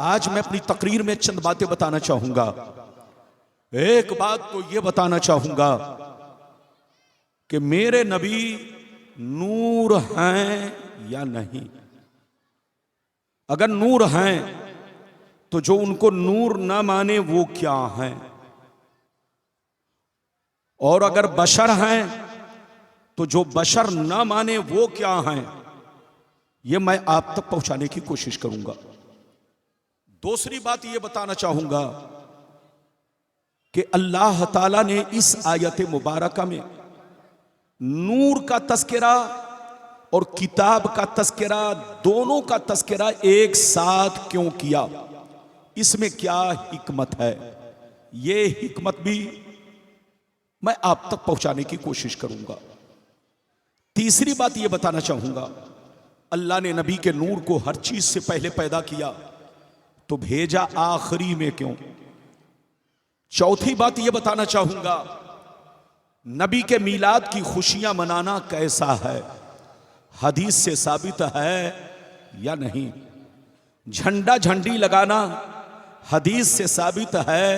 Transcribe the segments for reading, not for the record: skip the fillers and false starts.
आज मैं अपनी तकरीर में चंद बातें बताना चाहूंगा। एक बात तो यह बताना चाहूंगा कि मेरे नबी नूर हैं या नहीं। अगर नूर हैं तो जो उनको नूर ना माने वो क्या हैं, और अगर बशर हैं तो जो बशर ना माने वो क्या हैं, ये मैं आप तक पहुंचाने की कोशिश करूंगा। दूसरी बात ये बताना चाहूंगा कि अल्लाह ताला ने इस आयत मुबारका में नूर का तस्करा और किताब का तस्करा, दोनों का तस्करा एक साथ क्यों किया, इसमें क्या हिकमत है, ये हिकमत भी मैं आप तक पहुंचाने की कोशिश करूंगा। तीसरी बात यह बताना चाहूंगा, अल्लाह ने नबी के नूर को हर चीज से पहले पैदा किया तो भेजा आखिरी में क्यों। चौथी बात यह बताना चाहूंगा, नबी के मीलाद की खुशियां मनाना कैसा है, हदीस से साबित है या नहीं। झंडा झंडी लगाना हदीस से साबित है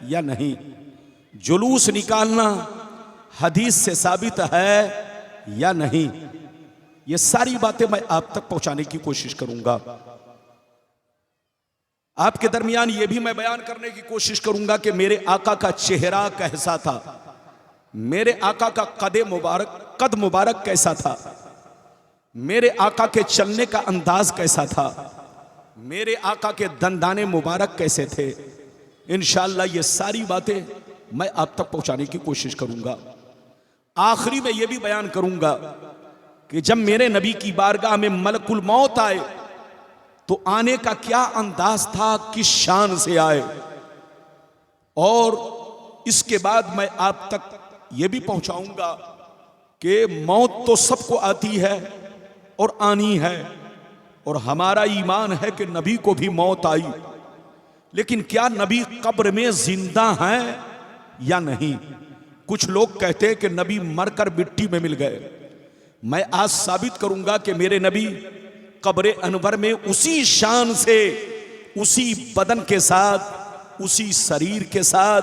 या नहीं। जुलूस निकालना हदीस से साबित है या नहीं। ये सारी बातें मैं आप तक पहुंचाने की कोशिश करूंगा। आपके दरमियान यह भी मैं बयान करने की कोशिश करूंगा कि मेरे आका का चेहरा कैसा था, मेरे आका का कद मुबारक कैसा था, मेरे आका के चलने का अंदाज कैसा था, मेरे आका के दंदाने मुबारक कैसे थे। इंशाअल्लाह ये सारी बातें मैं आप तक पहुंचाने की कोशिश करूंगा। आखिरी में यह भी बयान करूंगा कि जब मेरे नबी की बारगाह में मलकुल मौत आए तो आने का क्या अंदाज था, किस शान से आए। और इसके बाद मैं आप तक यह भी पहुंचाऊंगा कि मौत तो सबको आती है और आनी है, और हमारा ईमान है कि नबी को भी मौत आई, लेकिन क्या नबी कब्र में जिंदा हैं या नहीं। कुछ लोग कहते हैं कि नबी मरकर मिट्टी में मिल गए। मैं आज साबित करूंगा कि मेरे नबी कब्र अनवर में उसी शान से, उसी बदन के साथ, उसी शरीर के साथ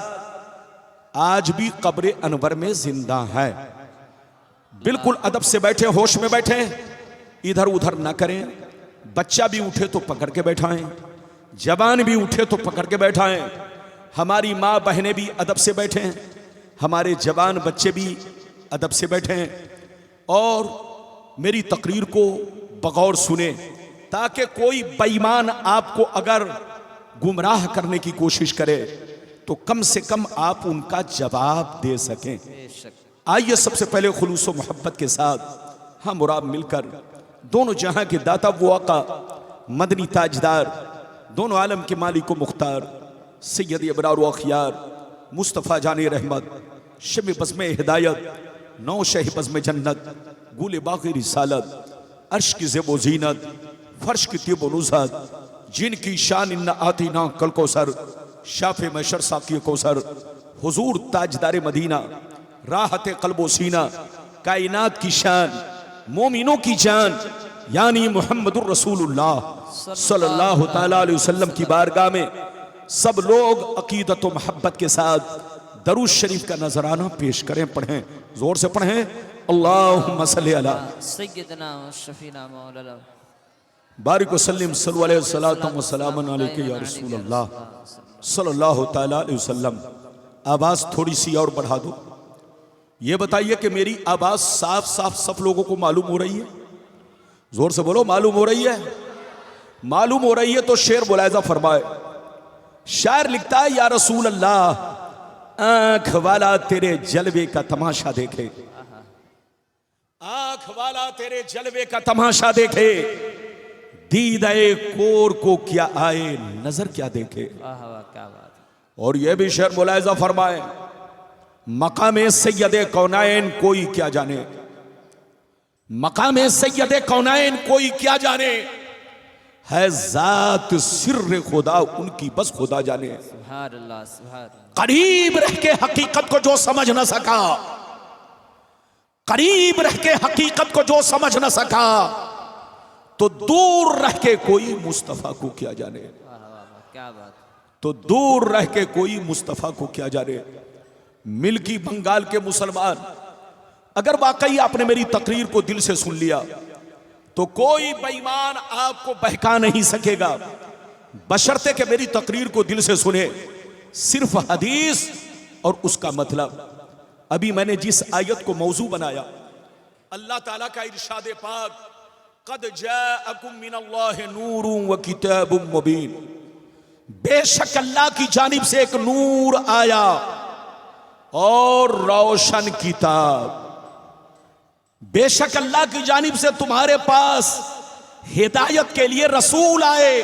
आज भी कब्र अनवर में जिंदा है। बिल्कुल अदब से बैठे, होश में बैठे, इधर उधर ना करें। बच्चा भी उठे तो पकड़ के बैठाएं, जवान भी उठे तो पकड़ के बैठाएं। हमारी माँ बहनें भी अदब से बैठें, हमारे जवान बच्चे भी अदब से बैठें, और मेरी तकरीर को बगौर सुने, ताकि कोई बेईमान आपको अगर गुमराह करने की कोशिश करे तो कम से कम आप उनका जवाब दे सकें। आइए सबसे पहले खुलूस व मोहब्बत के साथ हम और आप मिलकर दोनों जहां के दाता वो आका, मदनी ताजदार, दोनों आलम के मालिक व मुख्तार सैयद अबरार व अखियार मुस्तफ़ा जाने रहमत, शब बज़्म हिदायत, नौ शह बज़्म जन्नत, गुल बाग़ी रिसालत, अर्श की ज़ेबो ज़ीनत, फर्श की तिब नुज़हत, जिनकी शान इन्ना आतीना कल कौसर, शाफ़े महशर साक़ी कौसर, हुज़ूर ताजदार मदीना, राहत क़ल्बो सीना, कायनात की शान, मोमिनों की जान, यानी मुहम्मदुर रसूलुल्लाह सल्लल्लाहु तआला अलैहि वसल्लम की बारगाह में सब लोग अकीदत व मोहब्बत के साथ दरूद शरीफ का नजराना पेश करें। पढ़ें, जोर से पढ़ें, अल्लाहुम्मा सल्ली अला सय्यदना व शफीना मौलाना बारिक वसल्लिम सल्लल्लाहु अलैहि वसल्लम व सलामुन अलैका या रसूलल्लाह सल्लल्लाहु तआला अलैहि वसल्लम। आवाज थोड़ी सी और बढ़ा दो। ये बताइए कि मेरी आवाज साफ साफ सब लोगों को मालूम हो रही है? जोर से बोलो, मालूम हो रही है? मालूम हो रही है तो शेर मुलायजा फरमाए। शायर लिखता है, या रसूल अल्लाह, आंख वाला तेरे जलवे का तमाशा देखे, आंख वाला तेरे जलवे का तमाशा देखे, दीदाए कोर को क्या आए, नजर क्या देखे। क्या बात। और यह भी शेर मुलायजा फरमाए, मकामे सैयदे कौनाइन कोई क्या जाने, मकामे सैयदे कौनाइन कोई क्या जाने, है जात सिर्र खुदा उनकी बस खुदा जाने। सुभान अल्लाह, सुभान अल्लाह। करीब रह के हकीकत को जो समझ न सका, करीब रह के हकीकत को जो समझ न सका, तो दूर रह के कोई मुस्तफा को क्या जाने। क्या बात। तो दूर रह के कोई मुस्तफ़ा को क्या जाने। मिल्की बंगाल के मुसलमान, अगर वाकई आपने मेरी तकरीर को दिल से सुन लिया तो कोई बेईमान आपको बहका नहीं सकेगा, बशर्ते कि मेरी तकरीर को दिल से सुने, सिर्फ हदीस और उसका मतलब। अभी मैंने जिस आयत को मौजू बनाया, अल्लाह ताला का इरशाद पाक, क़द जाअकुम मिनल्लाहि नूरुन व किताबुम मुबीन, बेशक अल्लाह की जानिब से एक नूर आया और रोशन किताब। बेशक अल्लाह की जानिब से तुम्हारे पास हिदायत के लिए रसूल आए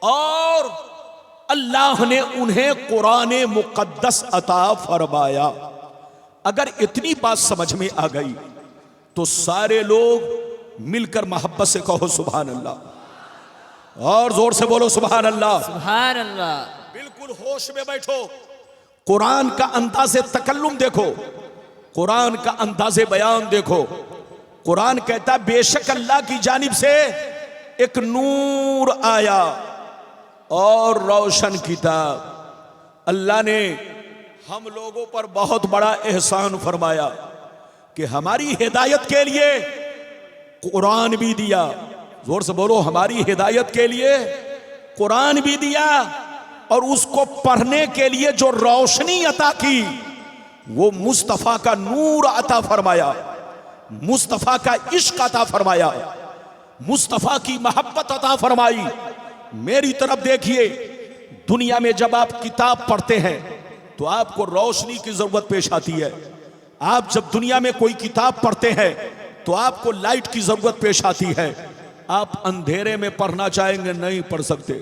और अल्लाह ने उन्हें कुरान मुक़द्दस अता फरमाया। अगर इतनी बात समझ में आ गई तो सारे लोग मिलकर मोहब्बत से कहो सुभान अल्लाह, और जोर से बोलो सुभान अल्लाह। सुभान अल्लाह। बिल्कुल होश में बैठो। कुरान का अंदाज़े तकल्लुम देखो, कुरान का अंदाज़े बयान देखो। कुरान कहता है बेशक अल्लाह की जानिब से एक नूर आया और रोशन किताब। अल्लाह ने हम लोगों पर बहुत बड़ा एहसान फरमाया कि हमारी हिदायत के लिए कुरान भी दिया। जोर से बोलो, हमारी हिदायत के लिए कुरान भी दिया और उसको पढ़ने के लिए जो रोशनी अता की वो मुस्तफ़ा का नूर अता फरमाया, मुस्तफ़ा का इश्क अता फरमाया, मुस्तफ़ा की मोहब्बत अता फरमाई। मेरी तरफ देखिए, दुनिया में जब आप किताब पढ़ते हैं तो आपको रोशनी की जरूरत पेश आती है। आप जब दुनिया में कोई किताब पढ़ते हैं तो आपको लाइट की जरूरत पेश आती है। आप अंधेरे में पढ़ना चाहेंगे, नहीं पढ़ सकते।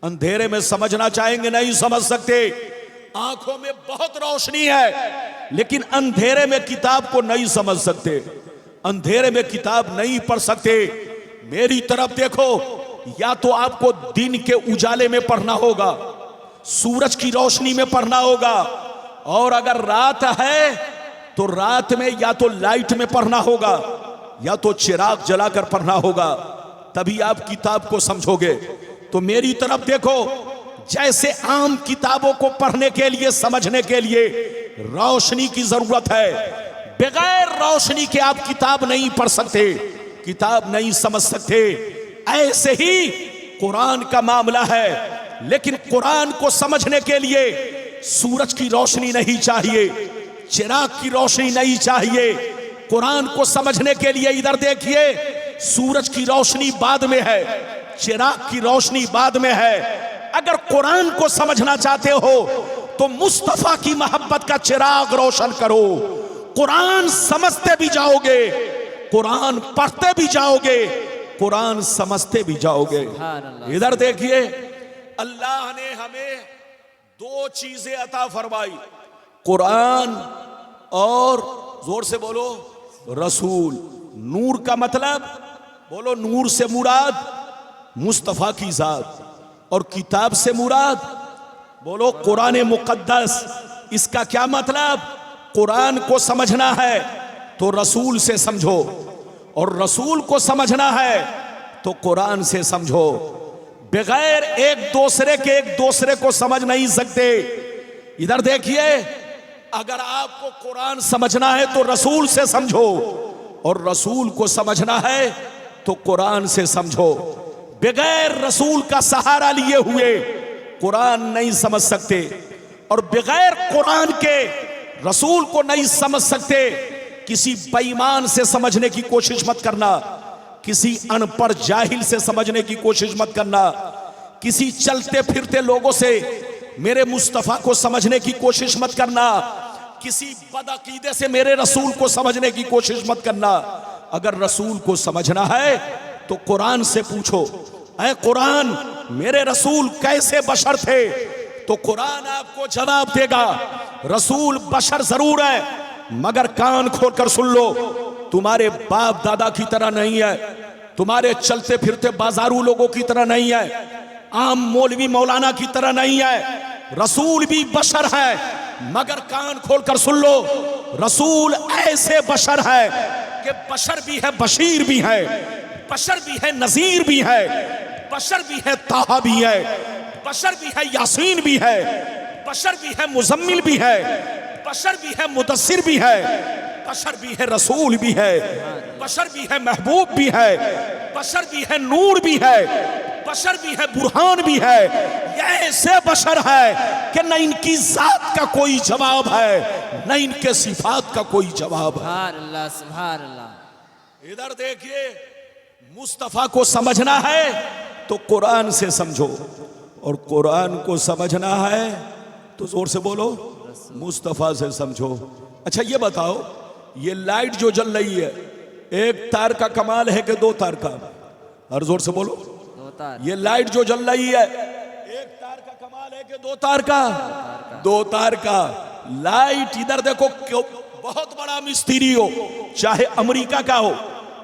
अंधेरे में समझना चाहेंगे, नहीं समझ सकते। आंखों में बहुत रोशनी है लेकिन अंधेरे में किताब को नहीं समझ सकते, अंधेरे में किताब नहीं पढ़ सकते। मेरी तरफ देखो, या तो आपको दिन के उजाले में पढ़ना होगा, सूरज की रोशनी में पढ़ना होगा, और अगर रात है तो रात में या तो लाइट में पढ़ना होगा या तो चिराग जलाकर पढ़ना होगा, तभी आप किताब को समझोगे। तो मेरी तरफ देखो, जैसे आम किताबों को पढ़ने के लिए, समझने के लिए रोशनी की जरूरत है, बगैर रोशनी के आप किताब नहीं पढ़ सकते, किताब नहीं समझ सकते। ऐसे ही कुरान का मामला है। लेकिन कुरान को समझने के लिए सूरज की रोशनी नहीं चाहिए, चिराग की रोशनी नहीं चाहिए। कुरान को समझने के लिए इधर देखिए, सूरज की रोशनी बाद में है, चिराग की रोशनी बाद में है। अगर कुरान को समझना चाहते हो तो मुस्तफा की मोहब्बत का चिराग रोशन करो। कुरान समझते भी जाओगे, कुरान पढ़ते भी जाओगे, कुरान समझते भी जाओगे। इधर देखिए, अल्लाह ने हमें दो चीजें अता फरमाई, कुरान और जोर से बोलो रसूल। नूर का मतलब बोलो, नूर से मुराद मुस्तफा की जात, और किताब से मुराद बोलो कुरान मुकद्दस। इसका क्या मतलब? कुरान को समझना है तो रसूल से समझो, और रसूल को समझना है तो कुरान से समझो। बगैर एक दूसरे को समझ नहीं सकते। इधर देखिए, अगर आपको कुरान समझना है तो रसूल से समझो, और रसूल को समझना है तो कुरान से समझो। बगैर रसूल का सहारा लिए हुए कुरान नहीं समझ सकते, और बगैर कुरान के रसूल को नहीं समझ सकते। किसी बेईमान से समझने की कोशिश मत करना, किसी अनपढ़ जाहिल से समझने की कोशिश मत करना, किसी चलते फिरते लोगों से मेरे मुस्तफा को समझने की कोशिश मत करना, किसी बदअकीदे से मेरे रसूल को समझने की कोशिश मत करना। अगर रसूल को समझना है तो कुरान से पूछो, ऐ कुरान मेरे रसूल कैसे बशर थे? तो कुरान आपको जवाब देगा, रसूल बशर जरूर है मगर कान खोलकर सुन लो, तुम्हारे बाप दादा की तरह नहीं है, तुम्हारे चलते फिरते बाजारू लोगों की तरह नहीं है, आम मौलवी मौलाना की तरह नहीं है। रसूल भी बशर है मगर कान खोलकर सुन लो, रसूल ऐसे बशर है कि बशर भी है, बशीर भी है, बशर भी है, नजीर भी है, बशर भी है, ताहा भी है। बशर भी है, यासीन भी है, बशर भी है, मुजम्मिल भी है, बशर भी है, मुदस्सिर भी है, बशर भी है, रसूल भी है, बशर भी है, महबूब भी है, बशर भी है, नूर भी है, बशर भी है, बुरहान भी है। ये ऐसे बशर है कि न इनकी जात का कोई जवाब है, न इनके सिफात का कोई जवाब है। सुभान अल्लाह, सुभान अल्लाह। इधर देखिए, मुस्तफा को समझना है तो कुरान से समझो, और कुरान को समझना है तो जोर से बोलो मुस्तफा से समझो। अच्छा ये बताओ, ये लाइट जो जल रही है, एक तार का कमाल है कि दो तार का? हर जोर से बोलो। दो तार। ये लाइट जो जल रही है, एक तार का कमाल है कि दो तार का? दो तार का। लाइट इधर देखो, क्यों बहुत बड़ा मिस्त्री हो, चाहे अमेरिका का हो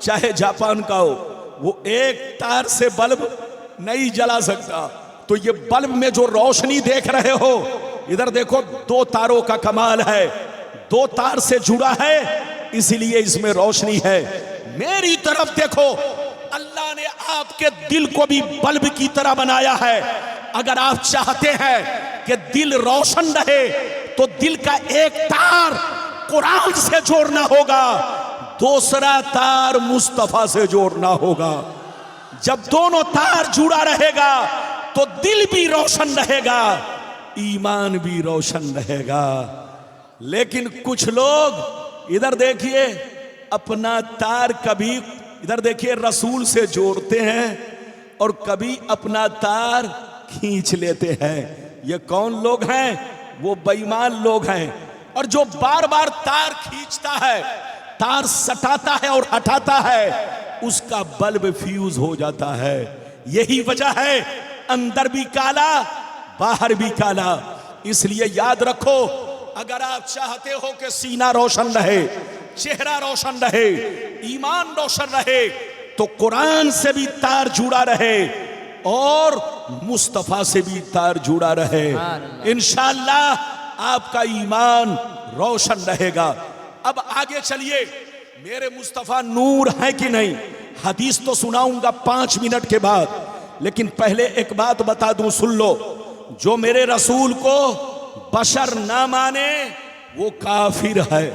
चाहे जापान का हो, वो एक तार से बल्ब नहीं जला सकता। तो ये बल्ब में जो रोशनी देख रहे हो, इधर देखो, दो तारों का कमाल है, दो तार से जुड़ा है, इसलिए इसमें रोशनी है। मेरी तरफ देखो, अल्लाह ने आपके दिल को भी बल्ब की तरह बनाया है। अगर आप चाहते हैं कि दिल रोशन रहे तो दिल का एक तार कुरान से जोड़ना होगा, दूसरा तार मुस्तफा से जोड़ना होगा। जब दोनों तार जुड़ा रहेगा तो दिल भी रोशन रहेगा, ईमान भी रोशन रहेगा। लेकिन कुछ लोग इधर देखिए, अपना तार कभी इधर देखिए रसूल से जोड़ते हैं और कभी अपना तार खींच लेते हैं। ये कौन लोग हैं? वो बेईमान लोग हैं। और जो बार बार तार खींचता है, तार सटाता है और हटाता है, उसका बल्ब फ्यूज हो जाता है। यही वजह है अंदर भी काला बाहर भी काला। इसलिए याद रखो, अगर आप चाहते हो कि सीना रोशन रहे, चेहरा रोशन रहे, ईमान रोशन रहे, तो कुरान से भी तार जुड़ा रहे और मुस्तफा से भी तार जुड़ा रहे। इंशाअल्लाह आपका ईमान रोशन रहेगा। अब आगे चलिए, मेरे मुस्तफा नूर है कि नहीं, हदीस तो सुनाऊंगा 5 मिनट के बाद, लेकिन पहले एक बात बता दूं, सुन लो। जो मेरे रसूल को बशर ना माने वो काफिर है।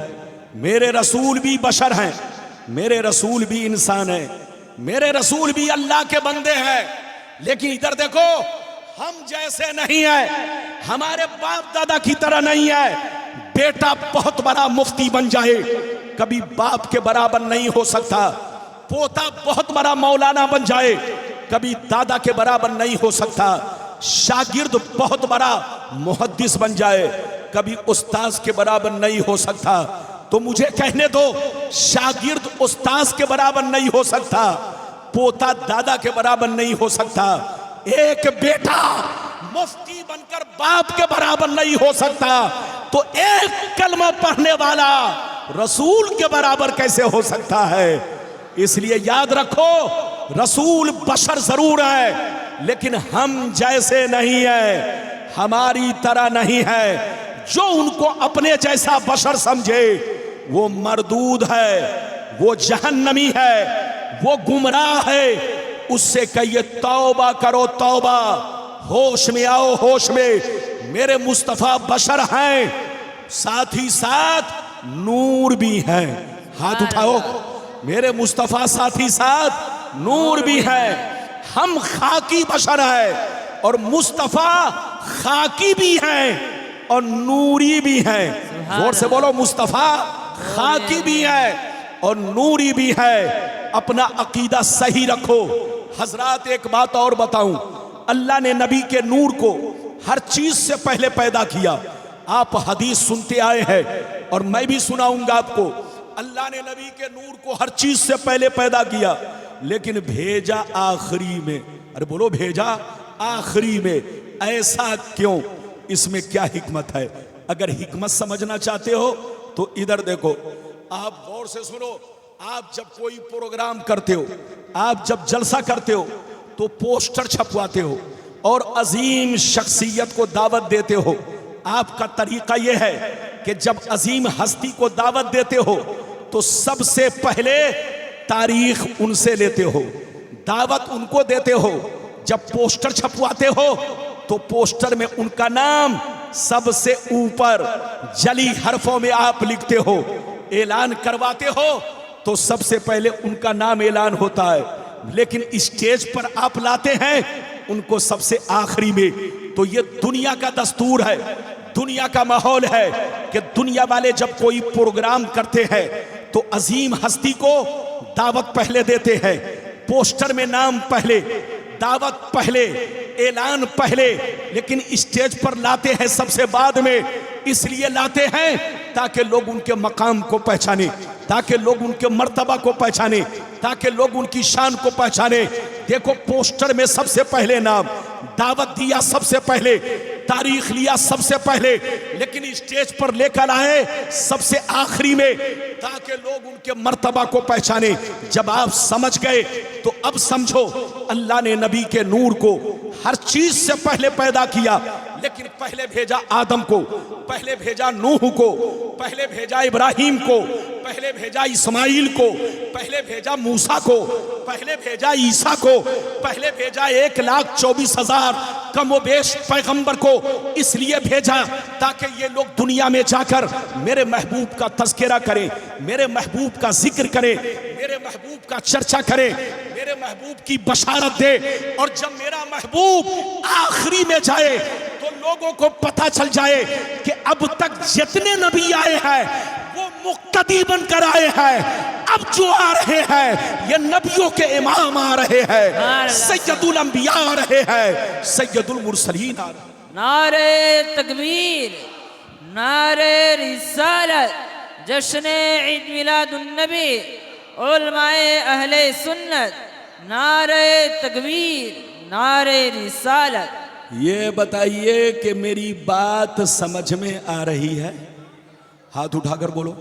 मेरे रसूल भी बशर हैं, मेरे रसूल भी इंसान हैं, मेरे रसूल भी अल्लाह के बंदे हैं। लेकिन इधर देखो, हम जैसे नहीं है, हमारे बाप दादा की तरह नहीं है। बेटा बहुत बड़ा मुफ्ती बन जाए, कभी बाप के बराबर नहीं हो सकता। पोता बहुत बड़ा मौलाना बन जाए, कभी दादा के बराबर नहीं हो सकता। शागिर्द बहुत बड़ा मुहद्दिस बन जाए, कभी उस्ताद के बराबर नहीं हो सकता। तो मुझे कहने दो, शागिर्द उस्ताद के बराबर नहीं हो सकता, पोता दादा के बराबर नहीं हो सकता, एक बेटा मुफ्ती बनकर बाप के बराबर नहीं हो सकता, तो एक कलमा पढ़ने वाला रसूल के बराबर कैसे हो सकता है? इसलिए याद रखो, रसूल बशर जरूर है, लेकिन हम जैसे नहीं है, हमारी तरह नहीं है। जो उनको अपने जैसा बशर समझे वो मरदूद है, वो जहन्नमी है, वो गुमराह है। उससे कहिए तौबा करो, तौबा, होश में आओ, होश में। मेरे मुस्तफा बशर हैं, साथ ही साथ नूर भी हैं। हाथ उठाओ, मेरे मुस्तफा साथ ही साथ नूर भी है। हम खाकी बशर है और मुस्तफा खाकी भी हैं और नूरी भी हैं। जोर से बोलो, मुस्तफा खाकी भी है और नूरी भी है। अपना अकीदा सही रखो। हजरात, एक बात और बताऊं, अल्लाह ने नबी के नूर को हर चीज से पहले पैदा किया। आप हदीस सुनते आए हैं और मैं भी सुनाऊंगा आपको। अल्लाह ने नबी के नूर को हर चीज से पहले पैदा किया, लेकिन भेजा आखिरी में। अरे बोलो, भेजा आखिरी में। ऐसा क्यों? इसमें क्या हिकमत है? अगर हिकमत समझना चाहते हो तो इधर देखो, आप गौर से सुनो। आप जब कोई प्रोग्राम करते हो, आप जब जलसा करते हो, तो पोस्टर छपवाते हो और अजीम शख्सियत को दावत देते हो। आपका तरीका यह है कि जब अजीम हस्ती को दावत देते हो तो सबसे पहले तारीख उनसे लेते हो, दावत उनको देते हो। जब पोस्टर छपवाते हो तो पोस्टर में उनका नाम सबसे ऊपर जली हरफों में आप लिखते हो, ऐलान करवाते हो तो सबसे पहले उनका नाम ऐलान होता है, लेकिन स्टेज पर आप लाते हैं उनको सबसे आखिरी में। तो ये दुनिया का दस्तूर है, दुनिया का माहौल है कि दुनिया वाले जब कोई प्रोग्राम करते हैं तो अजीम हस्ती को दावत पहले देते हैं, पोस्टर में नाम पहले, दावत पहले, ऐलान पहले, लेकिन स्टेज पर लाते हैं सबसे बाद में। इसलिए लाते हैं ताकि लोग उनके मकाम को पहचाने, ताकि लोग उनके मर्तबा को पहचाने, ताकि लोग उनकी शान को पहचाने। देखो पोस्टर में सबसे पहले नाम, दावत दिया सबसे पहले, तारीख लिया सबसे पहले, लेकिन स्टेज पर लेकर आए सबसे आखिरी में, ताकि लोग उनके मर्तबा को पहचाने। जब आप समझ गए तो अब समझो अल्लाह ने नबी के नूर को हर चीज से पहले पैदा किया, लेकिन पहले भेजा आदम को, पहले भेजा नूह को, पहले भेजा इब्राहिम को, पहले भेजा इस्माइल को, पहले भेजा मूसा को, पहले भेजा ईसा को, पहले भेजा 1,24,000 कमोबेश पैगंबर को। इसलिए भेजा ताकि ये लोग दुनिया में जाकर मेरे महबूब का तज़किरा करें, मेरे महबूब का जिक्र करें, मेरे महबूब का चर्चा करें, मेरे महबूब की बशारत दे। और जब मेरा महबूब आखिरी में जाए तो लोगों को पता चल जाए कि अब तक जितने नबी आए हैं वो मुक्तदी बनकर आए हैं, अब जो आ रहे हैं ये नबियों के इमाम आ रहे हैं, सैयदुल अंबिया आ रहे हैं, सैयदुल मुरसलीन आ रहे हैं। नारे तकबीर, नारे रिसालत, जश्न ईद मिलादुन नबी, उलमाए अहले सुन्नत, नारे तकबीर, नारे रिसालत। ये बताइए कि मेरी बात समझ में आ रही है? हाथ उठाकर बोलो,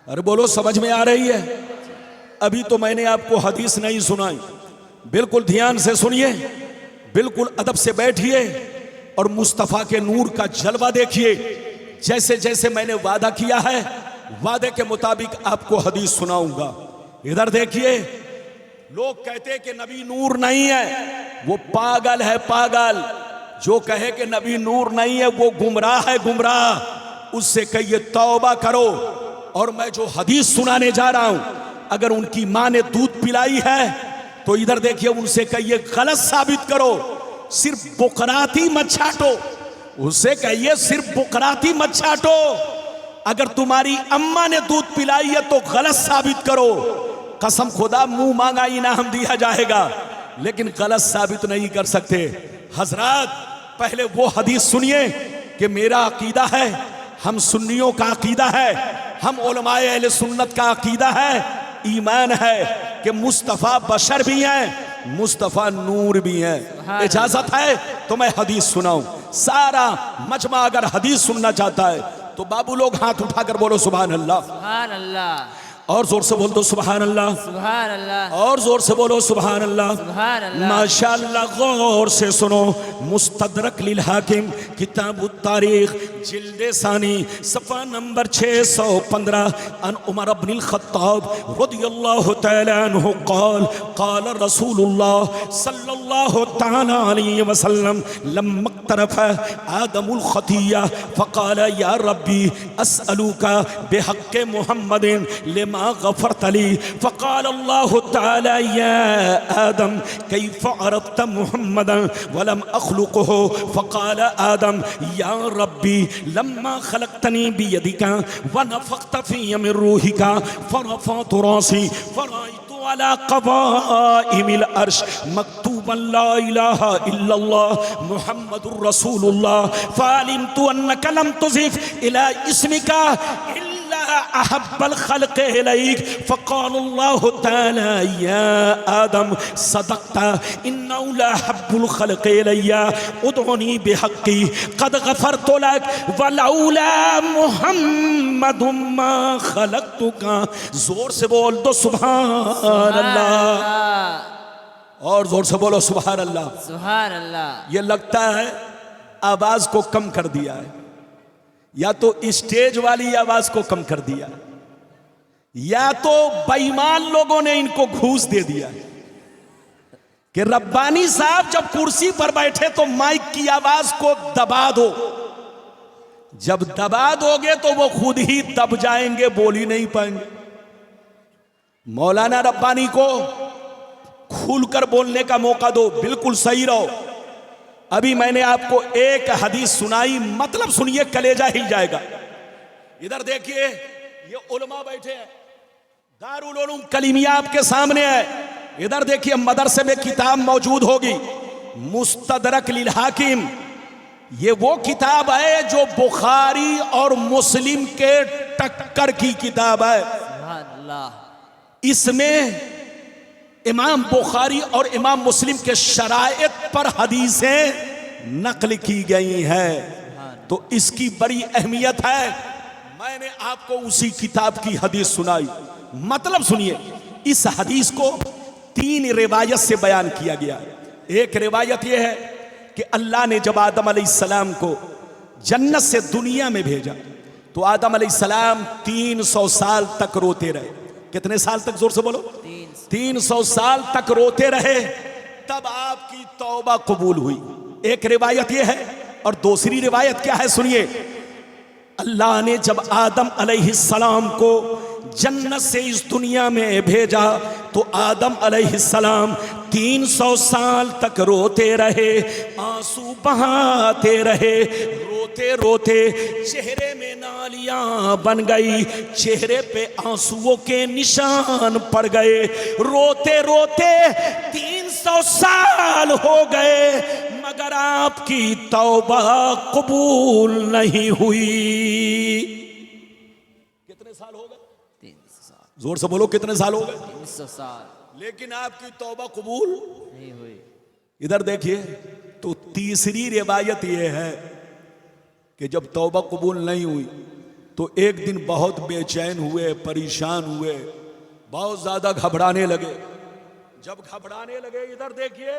अरे बोलो समझ में आ रही है? अभी तो मैंने आपको हदीस नहीं सुनाई, बिल्कुल ध्यान से सुनिए, बिल्कुल अदब से बैठिए और मुस्तफ़ा के नूर का जलवा देखिए। जैसे जैसे मैंने वादा किया है, वादे के मुताबिक आपको हदीस सुनाऊंगा। इधर देखिए, लोग कहते कि नबी नूर नहीं है, वो पागल है, पागल। जो कहे कि नबी नूर नहीं है वो गुमराह है, गुमराह। उससे कहिए तौबा करो। और मैं जो हदीस सुनाने जा रहा हूं, अगर उनकी मां ने दूध पिलाई है तो इधर देखिए उनसे कहिए गलत साबित करो, सिर्फ बुकराती मत छाटो। उससे कहिए सिर्फ बुकराती मत छाटो। अगर तुम्हारी अम्मा ने दूध पिलाई है तो गलत साबित करो। कसम खुदा मुंह मांगा इनाम दिया जाएगा, लेकिन गलत साबित नहीं कर सकते। हजरात, पहले वो हदीस सुनिए कि मेरा अकीदा है, हम सुन्नियों का अकीदा है, हम उलमाए अहले सुन्नत का अकीदा है, ईमान है कि मुस्तफ़ा बशर भी हैं, मुस्तफ़ा नूर भी हैं। इजाजत है तो मैं हदीस सुनाऊं। सारा मजमा अगर हदीस सुनना चाहता है तो बाबू लोग हाथ उठाकर बोलो सुभान अल्लाह, सुभान अल्लाह, और जोर से बोल दो सुभान अल्लाह, सुभान अल्लाह, और जोर से बोलो सुभान अल्लाह, सुभान अल्लाह। माशाअल्लाह। गौर से सुनो, मुस्तदरक लिल हाकिम किताबुत तारीख जिल्द सानी सफ़ा नंबर 615 अन उमर इब्न खत्ताब रदियल्लाहु तआला अन्हु क़ाल क़ाल रसूलुल्लाह सल्लल्लाहु तआला अलैहि वसल्लम लम्मा इक़्तरफ़ आदमुल ख़तिया फ़क़ाल या रब्बी अस्अलुका बिहक़्क़ि मुहम्मदिन लिमा गफ़रत ली फ़क़ाल अल्लाहु तआला या आदम कैफ़ अरफ़्त मुहम्मदन वलम अख़्लुक़हु फ़क़ाल आदम या रब्बी लम्मा ख़लक़तनी बियदिका व नफ़ख़्त फ़ी मिन रूहिका फ़रफ़अतु रासी फ़रअयतु अला क़वाइमिल अर्श मक्तूबन ला इलाहा इल्लल्लाह मुहम्मदुर रसूलुल्लाह फ़अलिमतु अन्नका लम तुज़िफ़ इला इस्मिका अहब्बल खल्क़ इलैक फ़क़ाल अल्लाहु तआला या आदम सदक़ता इन्नहु ला अहब्बुल खल्क़ इलैया उदउनी बिहक़्क़ी क़द गफ़रतु लक वलौला मुहम्मदुम मा खलक़तुका। जोर से बोल दो सुभान अल्लाह, और जोर से बोलो सुभान अल्लाह, सुभान अल्लाह। ये लगता है आवाज को कम कर दिया है, या तो स्टेज वाली आवाज को कम कर दिया, या तो बेईमान लोगों ने इनको घूस दे दिया। कि रब्बानी साहब जब कुर्सी पर बैठे तो माइक की आवाज को दबा दो, जब दबा दोगे तो वो खुद ही दब जाएंगे, बोल ही नहीं पाएंगे। मौलाना रब्बानी को खुलकर बोलने का मौका दो, बिल्कुल सही रहो। अभी मैंने आपको एक हदीस सुनाई, मतलब सुनिए, कलेजा हिल जाएगा। इधर देखिए, ये उलमा बैठे हैं, दारुल उलूम कलीमिया आपके सामने है। इधर देखिए, मदरसे में किताब मौजूद होगी, मुस्तदरक लिल हाकिम। ये वो किताब है जो बुखारी और मुस्लिम के टक्कर की किताब है। सुभान अल्लाह। इसमें इमाम बुखारी और इमाम मुस्लिम के शराइत पर हदीसें नकल की गई हैं, तो इसकी बड़ी अहमियत है। मैंने आपको उसी किताब की हदीस सुनाई, मतलब सुनिए। इस हदीस को 3 रिवायत से बयान किया गया। एक रिवायत यह है कि अल्लाह ने जब आदम अलैहिस्सलाम को जन्नत से दुनिया में भेजा तो आदम अलैहिस्सलाम 300 साल तक रोते रहे। कितने साल तक? जोर से बोलो। 300 साल तक रोते रहे, तब आपकी तौबा कबूल हुई। एक रिवायत यह है, और दूसरी रिवायत क्या है सुनिए। अल्लाह ने जब आदम अलैहिस्सलाम को जन्नत से इस दुनिया में भेजा तो आदम अलैहिस्सलाम 300 साल तक रोते रहे, आंसू बहाते रहे। रोते रोते चेहरे में नालियां बन गई, चेहरे पे आंसुओं के निशान पड़ गए। रोते रोते 300 साल हो गए, मगर आपकी तौबा कबूल नहीं हुई। कितने साल हो गए? 300 साल। जोर से बोलो, कितने साल हो गए? 300 साल, लेकिन आपकी तौबा कबूल नहीं हुई। इधर देखिए, तो तीसरी रिवायत यह है कि जब तौबा कबूल नहीं हुई तो एक दिन बहुत बेचैन हुए, परेशान हुए, बहुत ज्यादा घबराने लगे। जब घबराने लगे, इधर देखिए,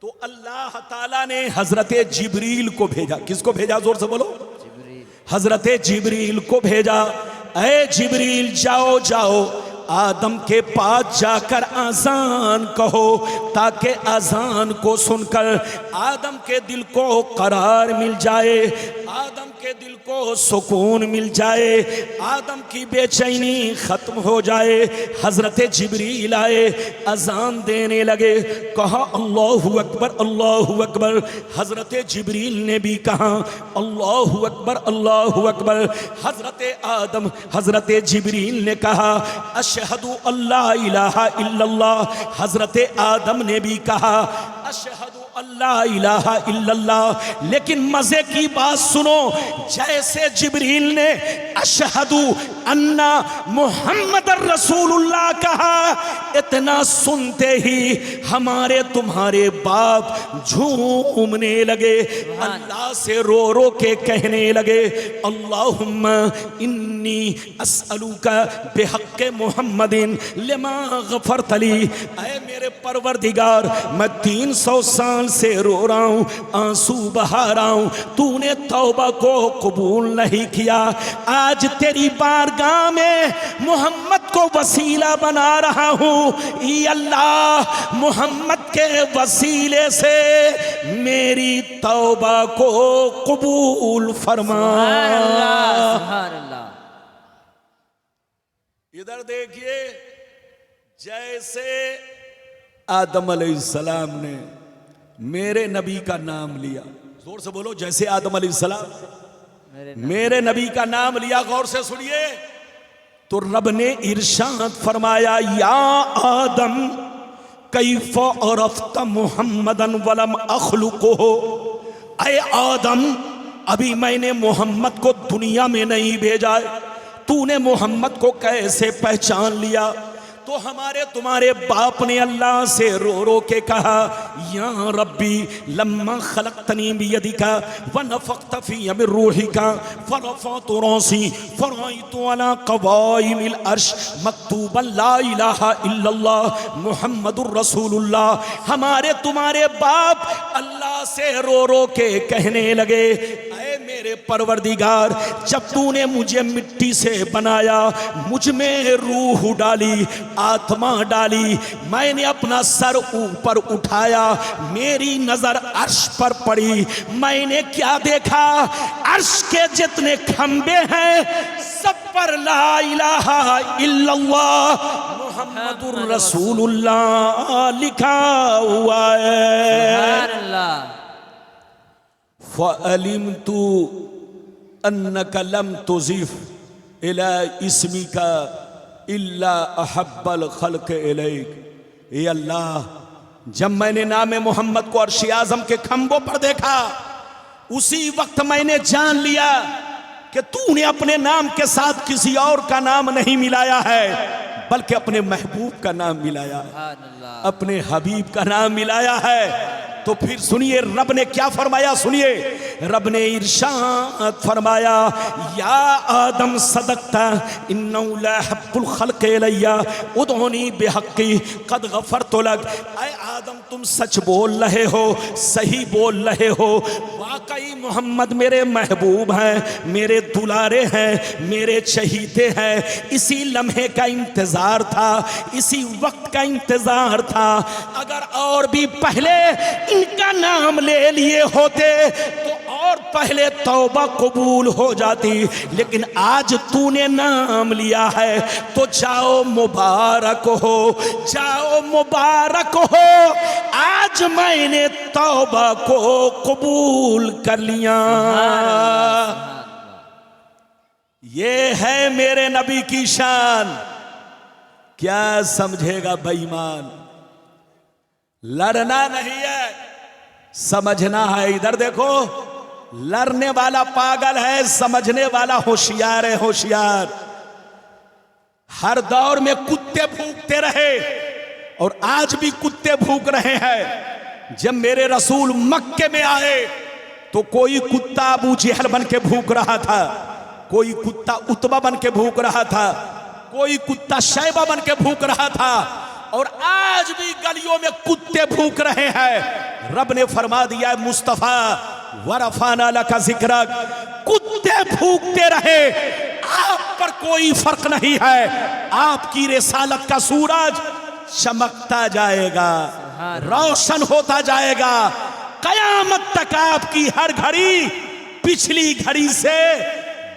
तो अल्लाह ताला ने हजरत जिब्रील को भेजा। किसको भेजा? जोर से बोलो। जिब्रील। हजरत जिब्रील को भेजा। ऐ जिब्रील, जाओ जाओ, आदम के पास जाकर आजान कहो, ताकि आजान को सुनकर आदम के दिल को करार मिल जाए, आदम के दिल को सुकून मिल जाए, आदम की बेचैनी खत्म हो जाए। हजरत जिब्रील आए, अजान देने लगे, कहा अल्लाहु अकबर, अल्लाहु अकबर। हजरत जिब्रील ने भी कहा अल्लाहु अकबर, अल्लाहु अकबर। हजरत जिब्रील ने कहा अशहदु अल्ला इलाहा इल्लल्लाह। हजरत आदम ने भी कहा अशहदु अल्ला इलाहा इल्लल्लाह। लेकिन मजे की बात सुनो, जैसे जिब्रील ने अशहदु अन्ना मुहम्मदर रसूलुल्लाह कहा, इतना सुनते ही हमारे तुम्हारे बाप झूमने लगे, अल्लाह से रो रो के कहने लगे अल्लाहुम्मा इन्नी अस्अलुका बिहक्के मुहम्मदिन लिमा गफरत ली। ऐ मेरे परवरदिगार, मैं 300 साल से रो रहा हूं, आंसू बहा रहा हूं, तूने तौबा को कबूल नहीं किया। आज तेरी बारगाह में मोहम्मद को वसीला बना रहा हूं। ई अल्लाह, मोहम्मद के वसीले से मेरी तौबा को कबूल फरमा। सुभान अल्लाह। इधर देखिए, जैसे आदम अलैहिस्सलाम ने मेरे नबी का नाम लिया, जोर से बोलो, जैसे आदम अलैहिस्सलाम मेरे नबी का नाम लिया, गौर से सुनिए, तो रब ने इरशाद फरमाया या आदम कैफ अरफ्त मुहम्मदन वलम अखलुको। ऐ आदम, अभी मैंने मोहम्मद को दुनिया में नहीं भेजा, तूने मोहम्मद को कैसे पहचान लिया? तो हमारे तुम्हारे बाप ने अल्लाह से रो रो के कहा या रब्बी लम्मा खलक़तनी बियदिका व नफ़ख़्त फ़ीय मिन रूहिका फ़रफ़अतु रासी फ़रअयतु अला क़वाइमिल अर्श मक्तूबन ला इलाहा इल्लल्लाह मुहम्मदुर रसूलुल्लाह। हमारे तुम्हारे बाप अल्लाह से रो रो के कहने लगे ऐ मेरे परवरदिगार, जब तूने मुझे मिट्टी से बनाया, मुझ में रूह डाली, आत्मा डाली, मैंने अपना सर ऊपर उठाया, मेरी नजर अर्श पर पड़ी, मैंने क्या देखा? अर्श के जितने खंबे हैं सब पर ला इलाहा इल्लल्लाह मुहम्मदुर रसूलुल्लाह लिखा हुआ है। सुभान अल्लाह। फ़अलिमतु अन्नका लम तुज़िफ़ इला इस्मिका इल्ला अहब्बल खल्क़ इलैक। ए अल्लाह, जब मैंने नाम मोहम्मद को अर्श आज़म के खंभों पर देखा, उसी वक्त मैंने जान लिया कि तूने अपने नाम के साथ किसी और का नाम नहीं मिलाया है, बल्कि अपने महबूब का नाम मिलाया है, सुभान अल्लाह। अपने हबीब का नाम मिलाया है। तो फिर सुनिए रब ने क्या फरमाया, सुनिए रब ने इरशाद फरमाया, या आदम सदकता इन्नहु ला यहिब्बुल खल्क़ इलैया उदऊनी बिहक़्क़ी क़द गफ़रतु लक। ऐ आदम, तुम सच बोल रहे हो, सही बोल रहे हो, वाकई मोहम्मद मेरे महबूब हैं, मेरे दुलारे हैं, मेरे चहीते हैं। इसी लम्हे का इंतजार था, इसी वक्त का इंतजार था। अगर और भी पहले इनका नाम ले लिए होते तो और पहले तौबा कबूल हो जाती, लेकिन आज तूने नाम लिया है तो जाओ मुबारक हो, जाओ मुबारक हो। आज मैंने तौबा को कबूल कर लिया। ये है मेरे नबी की शान। क्या समझेगा बेईमान? लड़ना नहीं है, समझना है। इधर देखो, लड़ने वाला पागल है, समझने वाला होशियार है, होशियार। हर दौर में कुत्ते भूकते रहे और आज भी कुत्ते भूक रहे हैं। जब मेरे रसूल मक्के में आए तो कोई कुत्ता अबू जहल बन के भूक रहा था, कोई कुत्ता उतबा बन के भूक रहा था, कोई कुत्ता शैबा बन के भूक रहा था, और आज भी गलियों में कुत्ते भूक रहे हैं। रब ने फरमा दिया है, मुस्तफा वरफाना लका जिक्रक, कुत्ते भूकते रहे, आप पर कोई फर्क नहीं है। आपकी रिसालत का सूरज चमकता जाएगा, रोशन होता जाएगा, कयामत तक आपकी हर घड़ी पिछली घड़ी से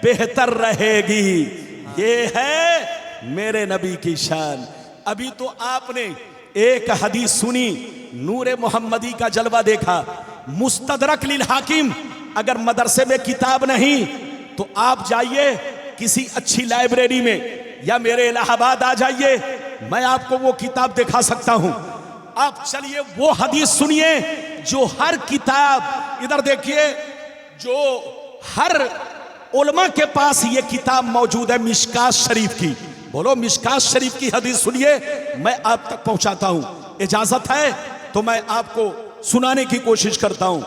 बेहतर रहेगी। ये है मेरे नबी की शान। अभी तो आपने एक हदीस सुनी, नूरे मोहम्मदी का जलवा देखा, मुस्तदरक लिल हाकिम। अगर मदरसे में किताब नहीं तो आप जाइए किसी अच्छी लाइब्रेरी में या मेरे इलाहाबाद आ जाइए, मैं आपको वो किताब दिखा सकता हूं। आप चलिए वो हदीस सुनिए जो हर किताब, इधर देखिए, जो हर उलमा के पास ये किताब मौजूद है, मिशकात शरीफ की। बोलो, मिशकात शरीफ की हदीस सुनिए, मैं आप तक पहुंचाता हूं। इजाजत है तो मैं आपको सुनाने की कोशिश करता हूं।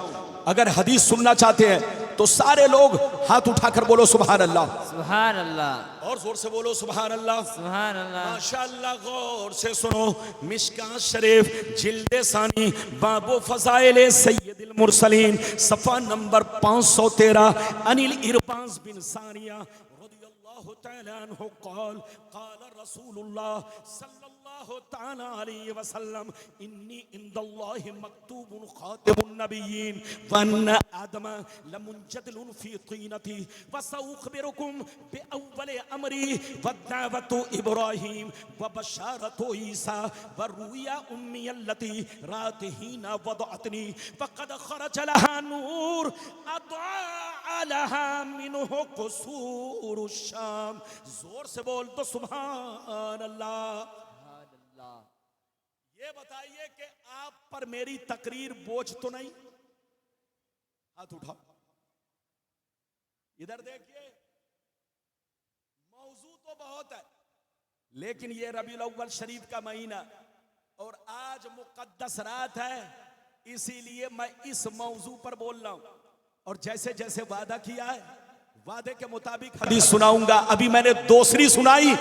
अगर हदीस सुनना चाहते हैं तो सारे लोग हाथ उठाकर बोलो सुभान अल्लाह, सुभान अल्लाह, और जोर से बोलो सुभान अल्लाह, सुभान अल्लाह। माशाअल्लाह। गौर से सुनो, मिशकात शरीफ जिल्दे सानी बाबो फजाइल सैयदुल मुरसलीन, सफ़ा नंबर 513, अनिल इरबाज बिन सानिया रज़ियल्लाहु तआला अन्हु क़ाल क़ाल रसूलुल्लाह सल्लल्लाहु तआला अलैहि वसल्लम, इन्नी इंदल्लाहि मक्तूबुन खातिमुन नबिय्यीन व अन्ना आदम लमुंजदिलुन फी तीनती व सउखबिरुकुम बिअव्वल अमरी व दावतु इब्राहीम व बशारतु ईसा व रुया उम्मी अल्लती रात हीना वदअतनी फ़क़द खरज लहा नूर अदआ लहा मिनहु कुसूर शाम। जोर से बोल तो सुभान अल्लाह। ये बताइए कि आप पर मेरी तकरीर बोझ तो नहीं? हाथ उठाओ, इधर देखिए। मौजू तो बहुत है, लेकिन ये रबीउल अव्वल शरीफ का महीना और आज मुकद्दस रात है, इसीलिए मैं इस मौजू पर बोल रहा हूं। और जैसे जैसे वादा किया है, वादे के मुताबिक हदीस सुनाऊंगा। अभी मैंने दूसरी सुनाई,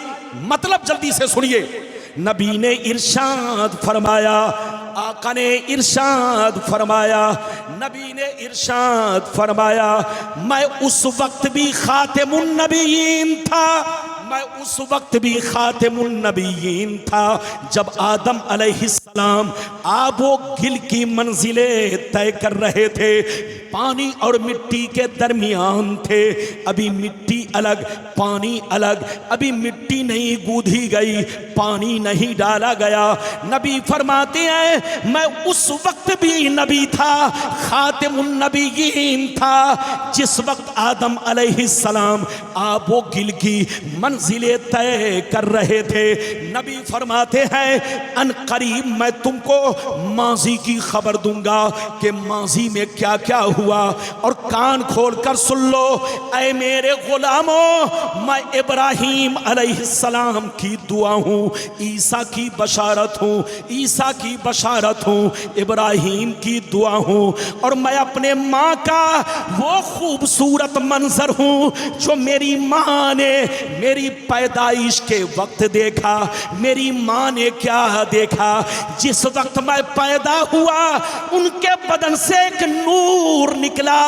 मतलब जल्दी से सुनिए। नबी ने इरशाद फरमाया, आका ने इरशाद फरमाया, नबी ने इरशाद फरमाया, मैं उस वक्त भी खातिमुन नबीयीन था, मैं उस वक्त भी खातिमुन नबीयीन था जब आदम अलैहिस्सलाम आबो गिल की मंजिलें तय कर रहे थे। पानी और मिट्टी के दरमियान थे, अभी मिट्टी अलग पानी अलग, अभी मिट्टी नहीं गूंधी गई, पानी नहीं डाला गया। नबी फरमाते हैं मैं उस वक्त भी नबी था, खातिमुन नबीयीन था जिस वक्त आदम अलैहिस्सलाम आबो गिल की मंजिलें तय कर रहे थे। नबी फरमाते हैं अन करीब मैं तुमको माजी की खबर दूंगा कि माजी में क्या क्या हुआ, और कान खोलकर सुन लो ऐ मेरे गुलामों, मैं इब्राहीम अलैहिस्सलाम की दुआ हूँ, ईसा की बशारत हूँ, ईसा की बशारत हूँ, इब्राहीम की दुआ हूँ, और मैं अपने माँ का वो खूबसूरत मंजर हूँ जो मेरी माँ ने मेरी पैदाइश के वक्त देखा। मेरी माँ ने क्या देखा, जिस वक्त मैं पैदा हुआ उनके बदन से एक नूर निकला,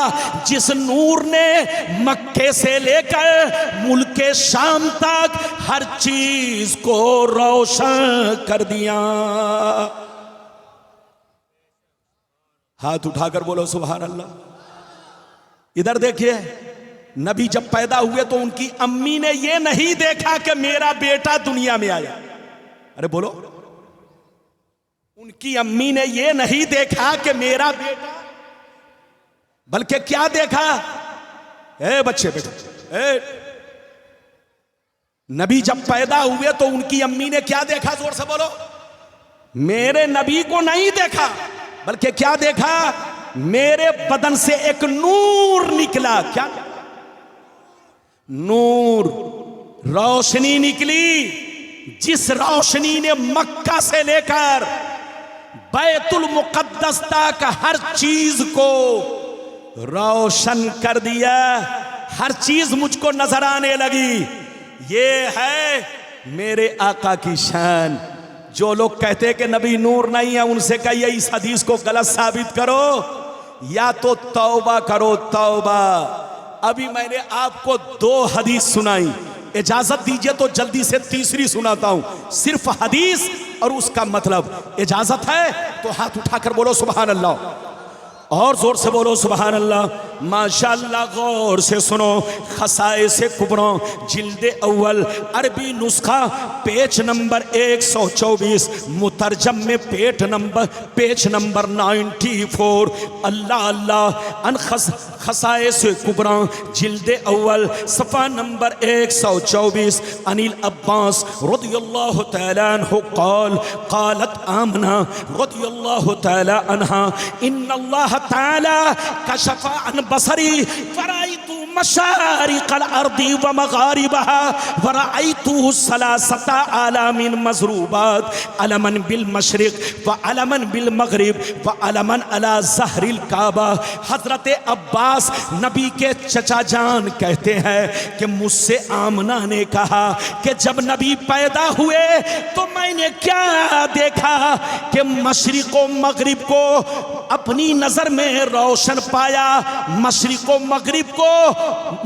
जिस नूर ने मक्के से लेकर मुल्के शाम तक हर चीज को रोशन कर दिया। हाथ उठाकर बोलो सुभान अल्लाह। इधर देखिए, नबी जब पैदा हुए तो उनकी अम्मी ने यह नहीं देखा कि मेरा बेटा दुनिया में आया। अरे बोलो, उनकी अम्मी ने यह नहीं देखा कि मेरा बेटा, बल्कि क्या देखा, ए बच्चे बेटा, नबी जब पैदा हुए तो उनकी अम्मी ने क्या देखा, जोर से बोलो। मेरे नबी को नहीं देखा, बल्कि क्या देखा, मेरे बदन से एक नूर निकला। क्या नूर, रोशनी निकली, जिस रोशनी ने मक्का से लेकर बैतुल मुकद्दस तक हर चीज को रोशन कर दिया। हर चीज मुझको नजर आने लगी। ये है मेरे आका की शान। जो लोग कहते हैं कि नबी नूर नहीं है, उनसे कहिए इस हदीस को गलत साबित करो या तो तौबा करो, तौबा। अभी मैंने आपको 2 हदीस सुनाई, इजाजत दीजिए तो जल्दी से तीसरी सुनाता हूं। सिर्फ हदीस और उसका मतलब। इजाजत है तो हाथ उठाकर बोलो सुभान अल्लाह, और जोर से बोलो सुभान अल्लाह, माशाअल्लाह। गौर से सुनो, खसाए से कुबरा जिल्दे अव्वल अरबी नुस्खा पेज नंबर 124, मुतरजम में पेज नंबर 94। अल्लाह अल्लाह अन खसाए से कुबरा जिल्दे अव्वल सफ़ा नंबर 124। अनिल अब्बास रज़ियल्लाहु तआला अन्हु क़ाल क़ालत आमना रज़ियल्लाहु तआला अन्हा इन्नल्लाह ताला कशफ़ अन बसरी फराइतु मशारिक़ल अर्दी व मग़ारिबहा व रअयतु सलासता आलामिन मज़रूबात अलमन बिल मशरिक़ व अलमन बिल मग़रिब व अलमन अला ज़हरिल काबा। हज़रत अब्बास नबी के चचा जान कहते हैं कि मुझसे आमना ने कहा कि जब नबी पैदा हुए तो मैंने क्या देखा कि मशरिक़ व मग़रिब को अपनी नजर में रोशन पाया। मशरिक़ व मग़रिब को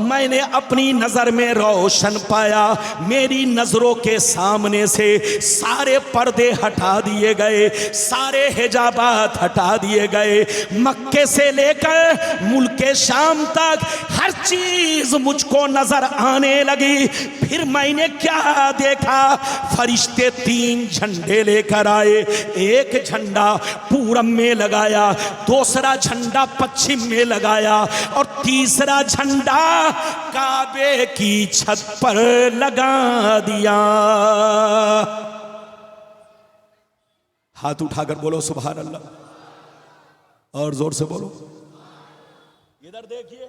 मैंने अपनी नजर में रोशन पाया। मेरी नजरों के सामने से सारे पर्दे हटा दिए गए, सारे हिजाबात हटा दिए गए। मक्के से लेकर मुल्के शाम तक हर चीज मुझको नजर आने लगी। फिर मैंने क्या देखा, फरिश्ते 3 झंडे लेकर आए। एक झंडा पूरब में लगाया, दूसरा झंडा पश्चिम में लगाया और तीसरा झंडा काबे की छत पर लगा दिया। हाथ उठाकर बोलो सुभान अल्लाह, और जोर से बोलो। इधर देखिए,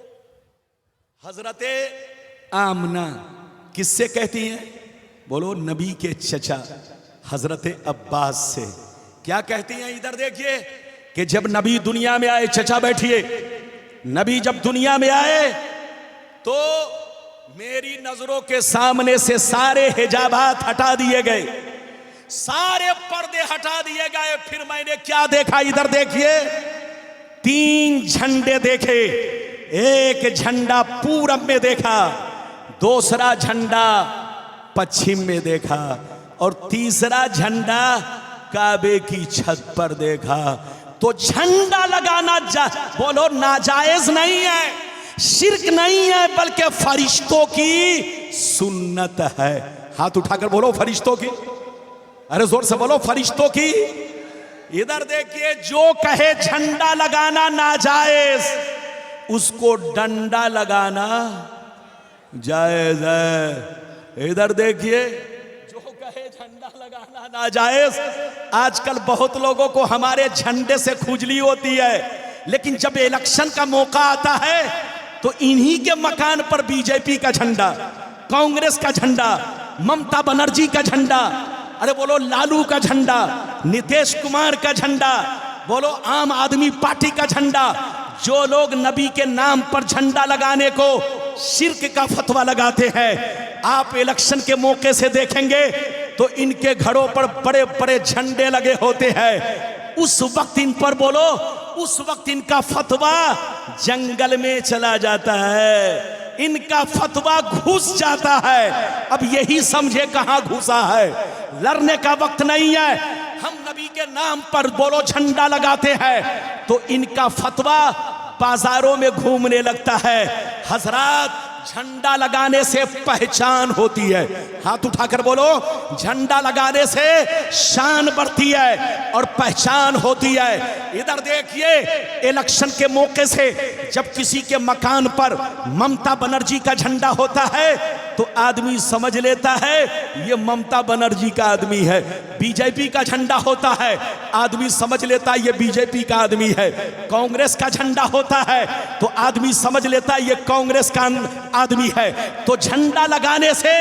हजरते आमना किससे कहती हैं? बोलो नबी के चचा हजरते अब्बास से। क्या कहती हैं? इधर देखिए कि जब नबी दुनिया में आए, चचा बैठिए, नबी जब दुनिया में आए तो मेरी नजरों के सामने से सारे हिजाबात हटा दिए गए, सारे पर्दे हटा दिए गए। फिर मैंने क्या देखा, इधर देखिए, 3 झंडे देखे। एक झंडा पूरब में देखा, दूसरा झंडा पश्चिम में देखा, और तीसरा झंडा काबे की छत पर देखा। तो झंडा लगाना बोलो नाजायज नहीं है, शिर्क नहीं है, बल्कि फरिश्तों की सुन्नत है। हाथ उठाकर बोलो फरिश्तों की, अरे जोर से बोलो फरिश्तों की। इधर देखिए, जो कहे झंडा लगाना नाजायज, उसको डंडा लगाना जायज है। इधर देखिए, जो कहे झंडा लगाना नाजायज, आजकल बहुत लोगों को हमारे झंडे से खुजली होती है, लेकिन जब इलेक्शन का मौका आता है तो इन्हीं के मकान पर बीजेपी का झंडा, कांग्रेस का झंडा, ममता बनर्जी का झंडा, अरे बोलो लालू का झंडा, नीतीश कुमार का झंडा, बोलो आम आदमी पार्टी का झंडा। जो लोग नबी के नाम पर झंडा लगाने को शिर्क का फतवा लगाते हैं, आप इलेक्शन के मौके से देखेंगे तो इनके घरों पर बड़े बड़े झंडे लगे होते हैं। उस वक्त इन पर बोलो, उस वक्त इनका फतवा जंगल में चला जाता है, इनका फतवा घुस जाता है। अब यही समझे कहां घुसा है, लड़ने का वक्त नहीं है। हम नबी के नाम पर बोलो झंडा लगाते हैं तो इनका फतवा बाजारों में घूमने लगता है। हजरात, झंडा लगाने से पहचान होती है। हाथ उठाकर बोलो, झंडा लगाने से शान बढ़ती है और पहचान होती है। इधर देखिए, इलेक्शन के मौके से जब किसी के मकान पर ममता बनर्जी का झंडा होता है तो आदमी समझ लेता है ये ममता बनर्जी का आदमी है। बीजेपी का झंडा होता है, आदमी समझ लेता है ये बीजेपी का आदमी है। कांग्रेस का झंडा होता है तो आदमी समझ लेता है ये कांग्रेस का आदमी है। तो झंडा लगाने से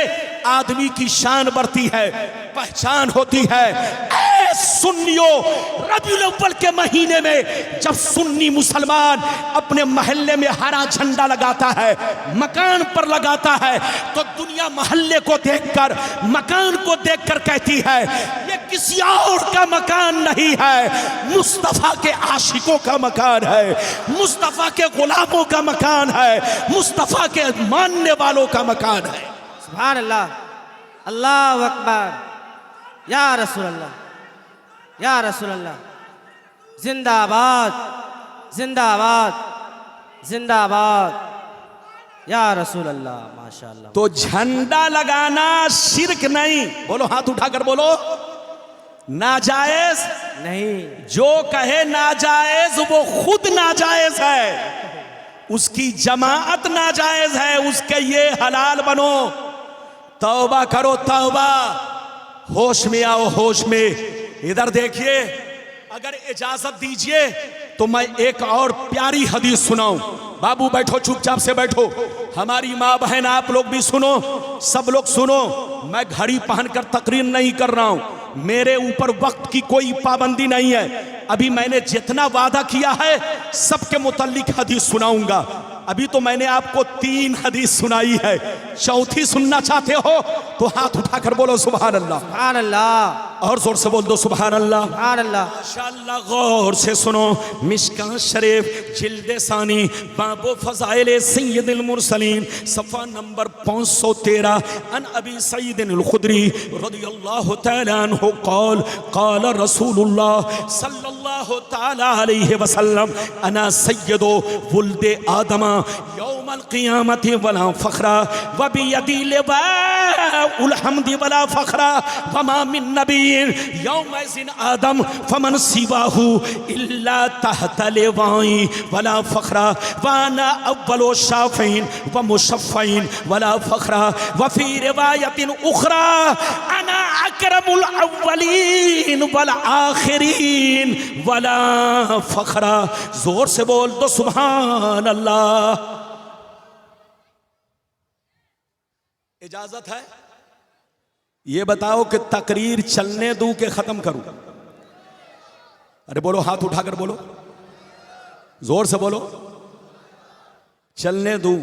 आदमी की शान बढ़ती है, पहचान होती है। ऐ सुन्नियों, रबीउल अव्वल के महीने में जब सुन्नी मुसलमान अपने मोहल्ले में हरा झंडा लगाता है, मकान पर लगाता है, तो दुनिया मोहल्ले को देखकर, मकान को देखकर कहती है ये किसी और का मकान नहीं है, मुस्तफा के आशिकों का मकान है, मुस्तफा के गुलामों का मकान है, मुस्तफा के मानने वालों का मकान है। सुभान अल्लाह, अल्लाहु अकबर, या रसूल अल्लाह, या रसूल अल्लाह, जिंदाबाद जिंदाबाद जिंदाबाद, या रसूल अल्लाह, माशाअल्लाह। तो झंडा लगाना शिर्क नहीं, बोलो हाथ उठाकर बोलो, नाजायज नहीं। जो कहे नाजायज वो खुद नाजायज है, उसकी जमाअत नाजायज है, उसके ये हलाल बनो। तौबा करो तौबा, होश में आओ होश में। इधर देखिए, अगर इजाजत दीजिए तो मैं एक और प्यारी हदीस सुनाऊं। बाबू बैठो, चुपचाप से बैठो, हमारी माँ बहन आप लोग भी सुनो, सब लोग सुनो। मैं घड़ी पहनकर तकरीर नहीं कर रहा हूं, मेरे ऊपर वक्त की कोई पाबंदी नहीं है। अभी मैंने जितना वादा किया है सबके मुतल्लिक हदीस सुनाऊंगा। अभी तो मैंने आपको 3 हदीस सुनाई है, चौथी सुनना चाहते हो तो हाथ उठाकर बोलो सुभान अल्लाह। सुभान अल्लाह, और जोर से बोल दो सुभान अल्लाह। सुभान अल्लाह। माशाअल्लाह, गौर से सुनो। मिशकात शरीफ जिल्द सानी, बाबो फज़ाइल सय्यदुल मुरसलीन, सफ़ा नंबर 513, अन अबी सईद अल खुदरी रज़ियल्लाहु तआला अन्हु क़ाल क़ाल रसूलुल्लाह सल्लल्लाहु तआला अलैहि वसल्लम अना सय्यदु वुल्दे आदम यौमल क़ियामति वला फ़ख्रा व बियदी लिवाउल हम्दि वला फ़ख्रा वमा मिन नबिय्यिन यौमइज़िन आदम फमन सिवाहु इल्ला तहता लिवाई वला फ़ख्रा व अना अव्वलु शाफ़ीन व मुशफ़्फ़ीन वला फ़ख्रा व फ़ी रिवायतिन उख़रा अना अकरमुल अव्वलीन वल आख़िरीन वला फ़ख्रा। जोर से बोल दो सुभान अल्लाह। इजाजत है? ये बताओ कि तकरीर चलने दूं कि खत्म करूं? अरे बोलो, हाथ उठाकर बोलो, जोर से बोलो। चलने दूं।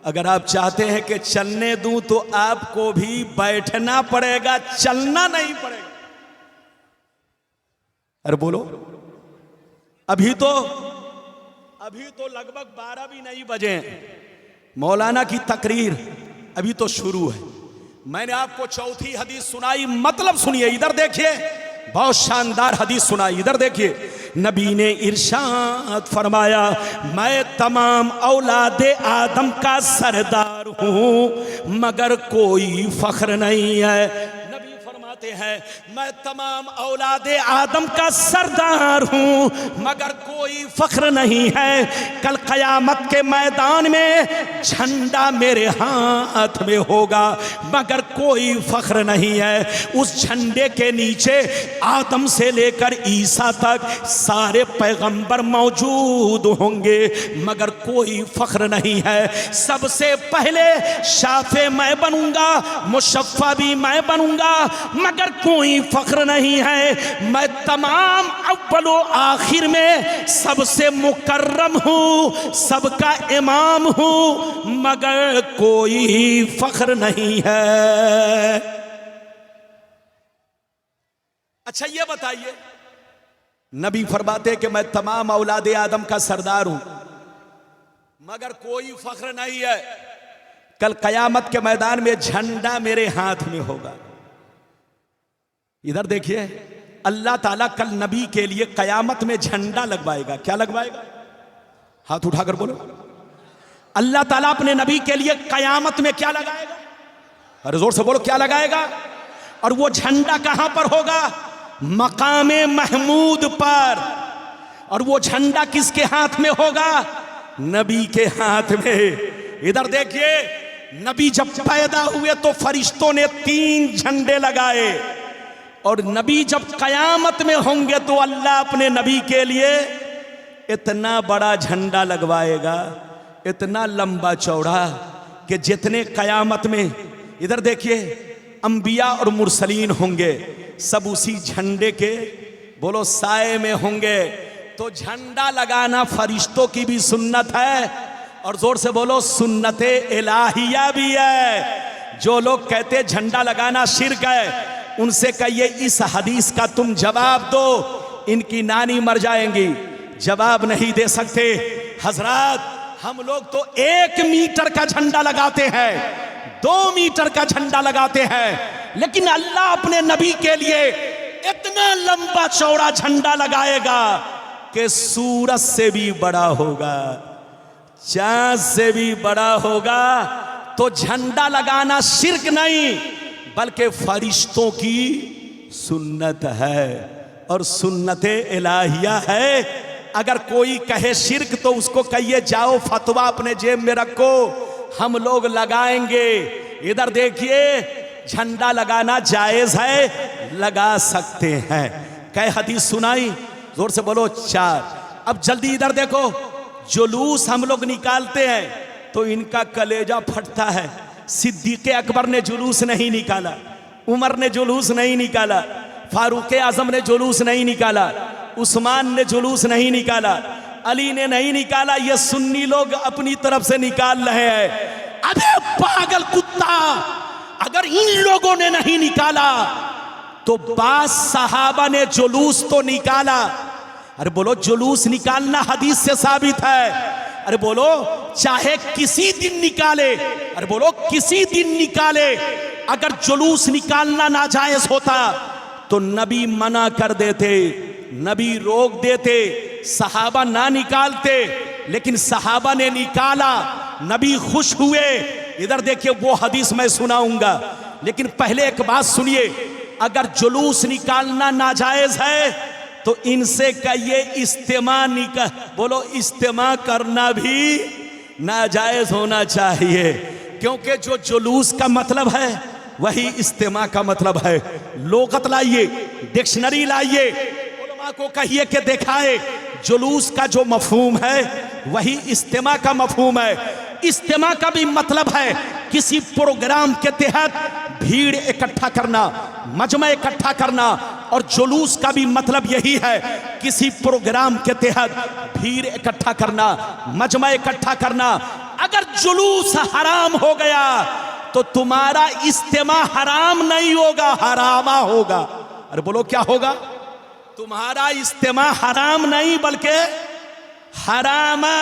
अगर आप चाहते हैं कि चलने दूं तो आपको भी बैठना पड़ेगा, चलना नहीं पड़ेगा। अरे बोलो, अभी तो लगभग 12 भी नहीं बजे, मौलाना की तकरीर अभी तो शुरू है। मैंने आपको चौथी हदीस सुनाई, मतलब सुनिए, इधर देखिए, बहुत शानदार हदीस सुनाई, इधर देखिए। नबी ने इरशाद फरमाया, मैं तमाम औलादे आदम का सरदार हूं मगर कोई फख्र नहीं है। नबी फरमाते हैं, मैं तमाम औलादे आदम का सरदार हूं मगर कोई फख्र नहीं है। कल कयामत के मैदान में झंडा मेरे हाथ में होगा मगर कोई फख्र नहीं है। उस झंडे के नीचे आदम से लेकर ईसा तक सारे पैगंबर मौजूद होंगे मगर कोई फख्र नहीं है। सबसे पहले शाफे मैं बनूंगा, मुशफ़्फ़ा भी मैं बनूंगा मगर कोई फख्र नहीं है। मैं तमाम अव्वलो आखिर में सबसे मुकर्रम हूं, सबका इमाम हूं मगर कोई फख्र नहीं है। अच्छा ये बताइए, नबी फरमाते कि मैं तमाम औलादे आदम का सरदार हूं मगर कोई फख्र नहीं है। कल कयामत के मैदान में झंडा मेरे हाथ में होगा। इधर देखिए, अल्लाह ताला कल नबी के लिए कयामत में झंडा लगवाएगा। क्या लगवाएगा? हाथ उठाकर बोलो। अल्लाह ताला अपने नबी के लिए कयामत में क्या लगाएगा? अरे जोर से बोलो, क्या लगाएगा? और वो झंडा कहां पर होगा? मकामे महमूद पर। और वो झंडा किसके हाथ में होगा? नबी के हाथ में। इधर देखिए, नबी जब पैदा हुए तो फरिश्तों ने 3 झंडे लगाए और नबी जब कयामत में होंगे तो अल्लाह अपने नबी के लिए इतना बड़ा झंडा लगवाएगा, इतना लंबा चौड़ा कि जितने कयामत में, इधर देखिए, अंबिया और मुरसलीन होंगे, सब उसी झंडे के बोलो साए में होंगे। तो झंडा लगाना फरिश्तों की भी सुन्नत है और जोर से बोलो सुन्नते इलाहिया भी है। जो लोग कहते झंडा लगाना शिर्क है, उनसे कहिए इस हदीस का तुम जवाब दो, इनकी नानी मर जाएंगी। जवाब नहीं दे सकते। हजरात, हम लोग तो 1 मीटर का झंडा लगाते हैं, 2 मीटर का झंडा लगाते हैं, लेकिन अल्लाह अपने नबी के लिए इतना लंबा चौड़ा झंडा लगाएगा कि सूरज से भी बड़ा होगा, चांद से भी बड़ा होगा। तो झंडा लगाना शिर्क नहीं बल्कि फरिश्तों की सुन्नत है और सुन्नते इलाहिया है। अगर कोई कहे शिर्क तो उसको कहिए जाओ फतवा अपने जेब में रखो, हम लोग लगाएंगे। इधर देखिए, झंडा लगाना जायज है, लगा सकते हैं। कै हदीस सुनाई? जोर से बोलो 4। अब जल्दी इधर देखो, जुलूस हम लोग निकालते हैं तो इनका कलेजा फटता है। सिद्दीक़ अकबर ने जुलूस नहीं निकाला, उमर ने जुलूस नहीं निकाला, फारूक आजम ने जुलूस नहीं निकाला, उस्मान ने जुलूस नहीं निकाला, अली ने नहीं निकाला। ये सुन्नी लोग अपनी तरफ से निकाल रहे हैं। अबे पागल कुत्ता, अगर इन लोगों ने नहीं निकाला तो बास सहाबा ने जुलूस तो निकाला। अरे बोलो, जुलूस निकालना हदीस से साबित है। अरे बोलो, चाहे किसी दिन निकाले, अरे बोलो किसी दिन निकाले। अगर जुलूस निकालना नाजायज होता तो नबी मना कर देते, नबी रोक देते, सहाबा ना निकालते, लेकिन सहाबा ने निकाला, नबी खुश हुए। इधर देखिए, वो हदीस मैं सुनाऊंगा, लेकिन पहले एक बात सुनिए। अगर जुलूस निकालना नाजायज है तो इनसे कहिए इस्तेमा बोलो इस्तेमा करना भी नाजायज होना चाहिए, क्योंकि जो जुलूस का मतलब है वही इस्तेमा का मतलब है। लोगत लाइए, डिक्शनरी लाइए, उलमा को कहिए कि दिखाए जुलूस का जो मफहूम है वही इस्तेमा का मफहूम है। इस्तेमा का भी मतलब है किसी प्रोग्राम के तहत भीड़ इकट्ठा करना, मजमा इकट्ठा करना, और जुलूस का भी मतलब यही है किसी प्रोग्राम के तहत भीड़ इकट्ठा करना, मजमा इकट्ठा करना। अगर जुलूस हराम हो गया तो तुम्हारा इस्तेमा हराम नहीं होगा, हरामा होगा। अरे बोलो क्या होगा? तुम्हारा इस्तेमा हराम नहीं बल्कि हरामा,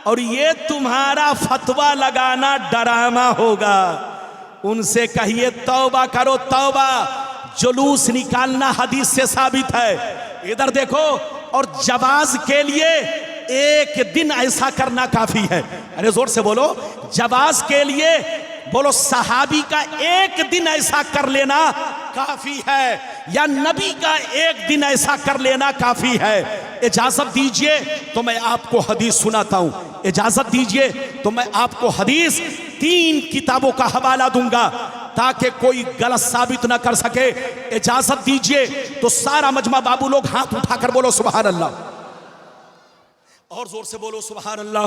और ये तुम्हारा फतवा लगाना डरामा होगा। उनसे कहिए तौबा करो तौबा। जुलूस निकालना हदीस से साबित है। इधर देखो, और जवाज के लिए एक दिन ऐसा करना काफी है। अरे जोर से बोलो, जवाज के लिए बोलो सहाबी का एक दिन ऐसा कर लेना काफी है, या नबी का एक दिन ऐसा कर लेना काफी है। इजाजत दीजिए तो मैं आपको हदीस सुनाता हूं। इजाजत दीजिए तो मैं आपको हदीस 3 किताबों का हवाला दूंगा ताकि कोई गलत साबित ना कर सके। इजाजत दीजिए तो सारा मजमा बाबू लोग हाथ उठाकर बोलो सुभान अल्लाह, और जोर से बोलो सुभान अल्लाह,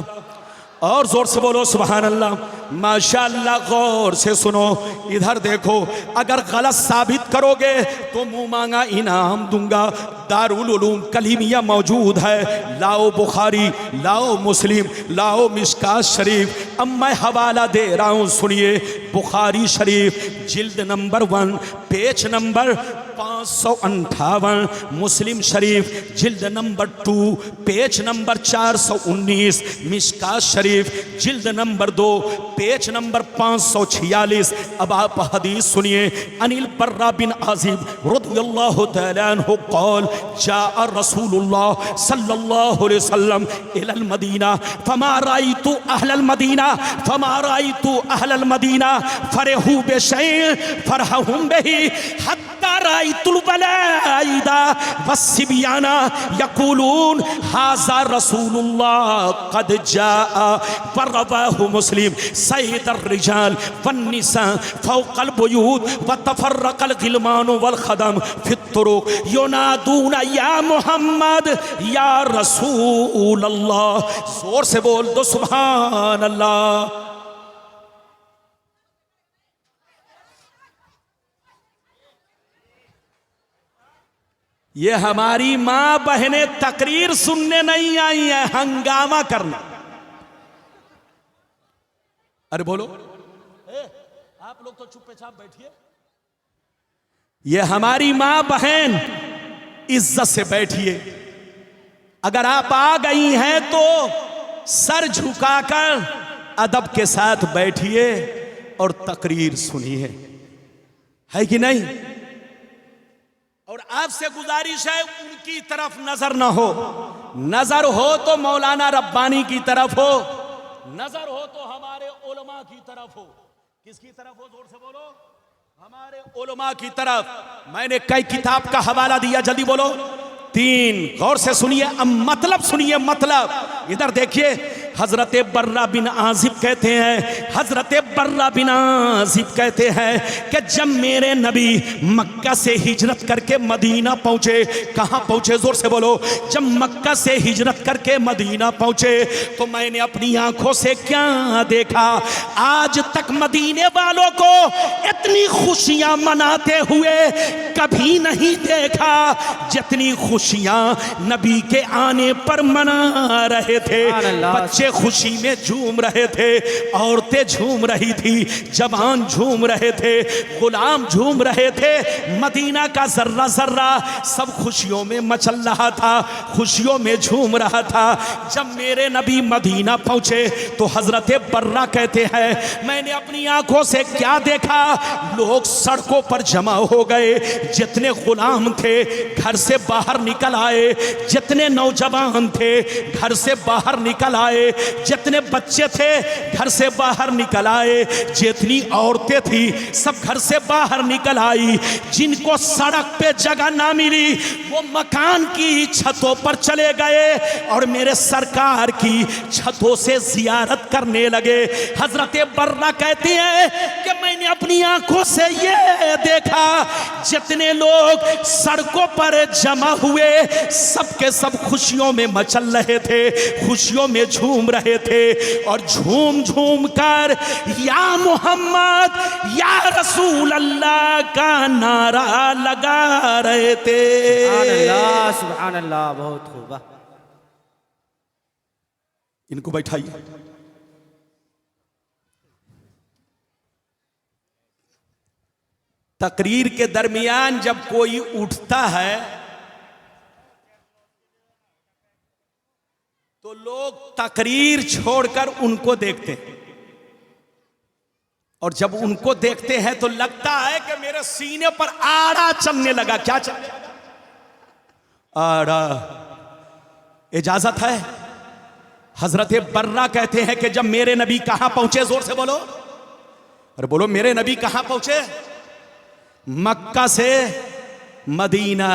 और जोर से बोलो सुभान अल्लाह। माशाअल्लाह, गौर से सुनो, इधर देखो। अगर गलत साबित करोगे तो मुंह मांगा इनाम दूंगा। दारुल उलूम कलीमिया मौजूद है। लाओ बुखारी, लाओ मुस्लिम, लाओ मिशकात शरीफ। अब मैं हवाला दे रहा हूं, सुनिए। बुखारी शरीफ जिल्द नंबर 1 पेज नंबर 558, मुस्लिम शरीफ जिल्द नंबर 2 पेज नंबर 419, मिशकात शरीफ जिल्द नंबर 2 पेज नंबर 546। अब आप हदीस सुनिए। अनिल बर्रा बिन आजिब रज़ियल्लाहु तआला अन्हु क़ाल जाअ रसूलुल्लाह सल्लल्लाहु अलैहि वसल्लम इलल Medina फमा Rythu अहलल Medina फमा Rythu अहलल Medina फरहू बिशैइन फरहहुम बिही हत्ता रायतुल बलाइदा वस्सिबियाना यक़ूलून हाज़ा रसूलुल्लाह क़द जाअ वरवाहु मुस्लिम सय्यदुर रिजाल वन्निसा फ़ौक़ल बुयूत व तफ़र्रक़ल ग़िलमान वल ख़दम फ़ित तुरुक़ युनादूना या मोहम्मद या रसूल अल्लाह। जोर से बोल दो सुभान अल्लाह। ये हमारी मां बहनें तकरीर सुनने नहीं आई है, हंगामा करना। अरे बोलो, आप लोग तो चुपचाप बैठिए। ये हमारी मां बहन, इज्जत से बैठिए। अगर आप आ गई हैं तो सर झुकाकर अदब के साथ बैठिए और तकरीर सुनिए, है कि नहीं? और आपसे गुजारिश है उनकी तरफ नजर ना हो। नजर हो तो मौलाना रब्बानी की तरफ हो, नजर हो तो हमारे उलमा की तरफ हो। किसकी तरफ हो? जोर से बोलो, हमारे उलमा की तरफ। मैंने कई किताब का हवाला दिया, जल्दी बोलो। 3। गौर से सुनिए, अब मतलब सुनिए, मतलब इधर देखिए। हजरत बर्रा बिन आजिब कहते हैं, हजरत बर्रा बिन आजिब कहते हैं कि जब मेरे नबी मक्का से हिजरत करके मदीना पहुंचे, कहां पहुंचे? जोर से बोलो। जब मक्का से हिजरत करके मदीना पहुंचे तो मैंने अपनी आंखों से क्या देखा? आज तक मदीने वालों को इतनी खुशियां मनाते हुए कभी नहीं देखा जितनी खुशियां नबी के आने पर मना रहे थे। बच्चे खुशी में झूम रहे थे, औरतें झूम रही थी, जवान झूम रहे थे, गुलाम झूम रहे थे। मदीना का जर्रा जर्रा सब खुशियों में मचल रहा था, खुशियों में झूम रहा था। जब मेरे नबी मदीना पहुंचे तो हजरत बर्रा कहते हैं, मैंने अपनी आंखों से क्या देखा? लोग सड़कों पर जमा हो गए। जितने गुलाम थे घर से बाहर निकल आए, जितने नौजवान थे घर से बाहर निकल आए, जितने बच्चे थे घर से बाहर निकल आए, जितनी औरतें थी सब घर से बाहर निकल आई। जिनको सड़क पे जगह ना मिली वो मकान की छतों पर चले गए और मेरे सरकार की छतों से जियारत करने लगे। हजरत बर्रा कहते हैं कि मैंने अपनी आंखों से ये देखा, जितने लोग सड़कों पर जमा हुए सबके सब खुशियों में मचल रहे थे, खुशियों में झूम रहे थे और झूम झूम कर या मोहम्मद या रसूल अल्लाह का नारा लगा रहे थे। सुभान अल्लाह, सुभान अल्लाह, बहुत खूब। इनको बैठाइए। तकरीर के दरमियान जब कोई उठता है तो लोग तकरीर छोड़कर उनको देखते हैं, और जब उनको देखते हैं तो लगता है कि मेरे सीने पर आड़ा चलने लगा। क्या चलने लगा? आड़ा। इजाजत है? हजरत बर्रा कहते हैं कि जब मेरे नबी कहां पहुंचे, जोर से बोलो, अरे बोलो, मेरे नबी कहां पहुंचे? मक्का से मदीना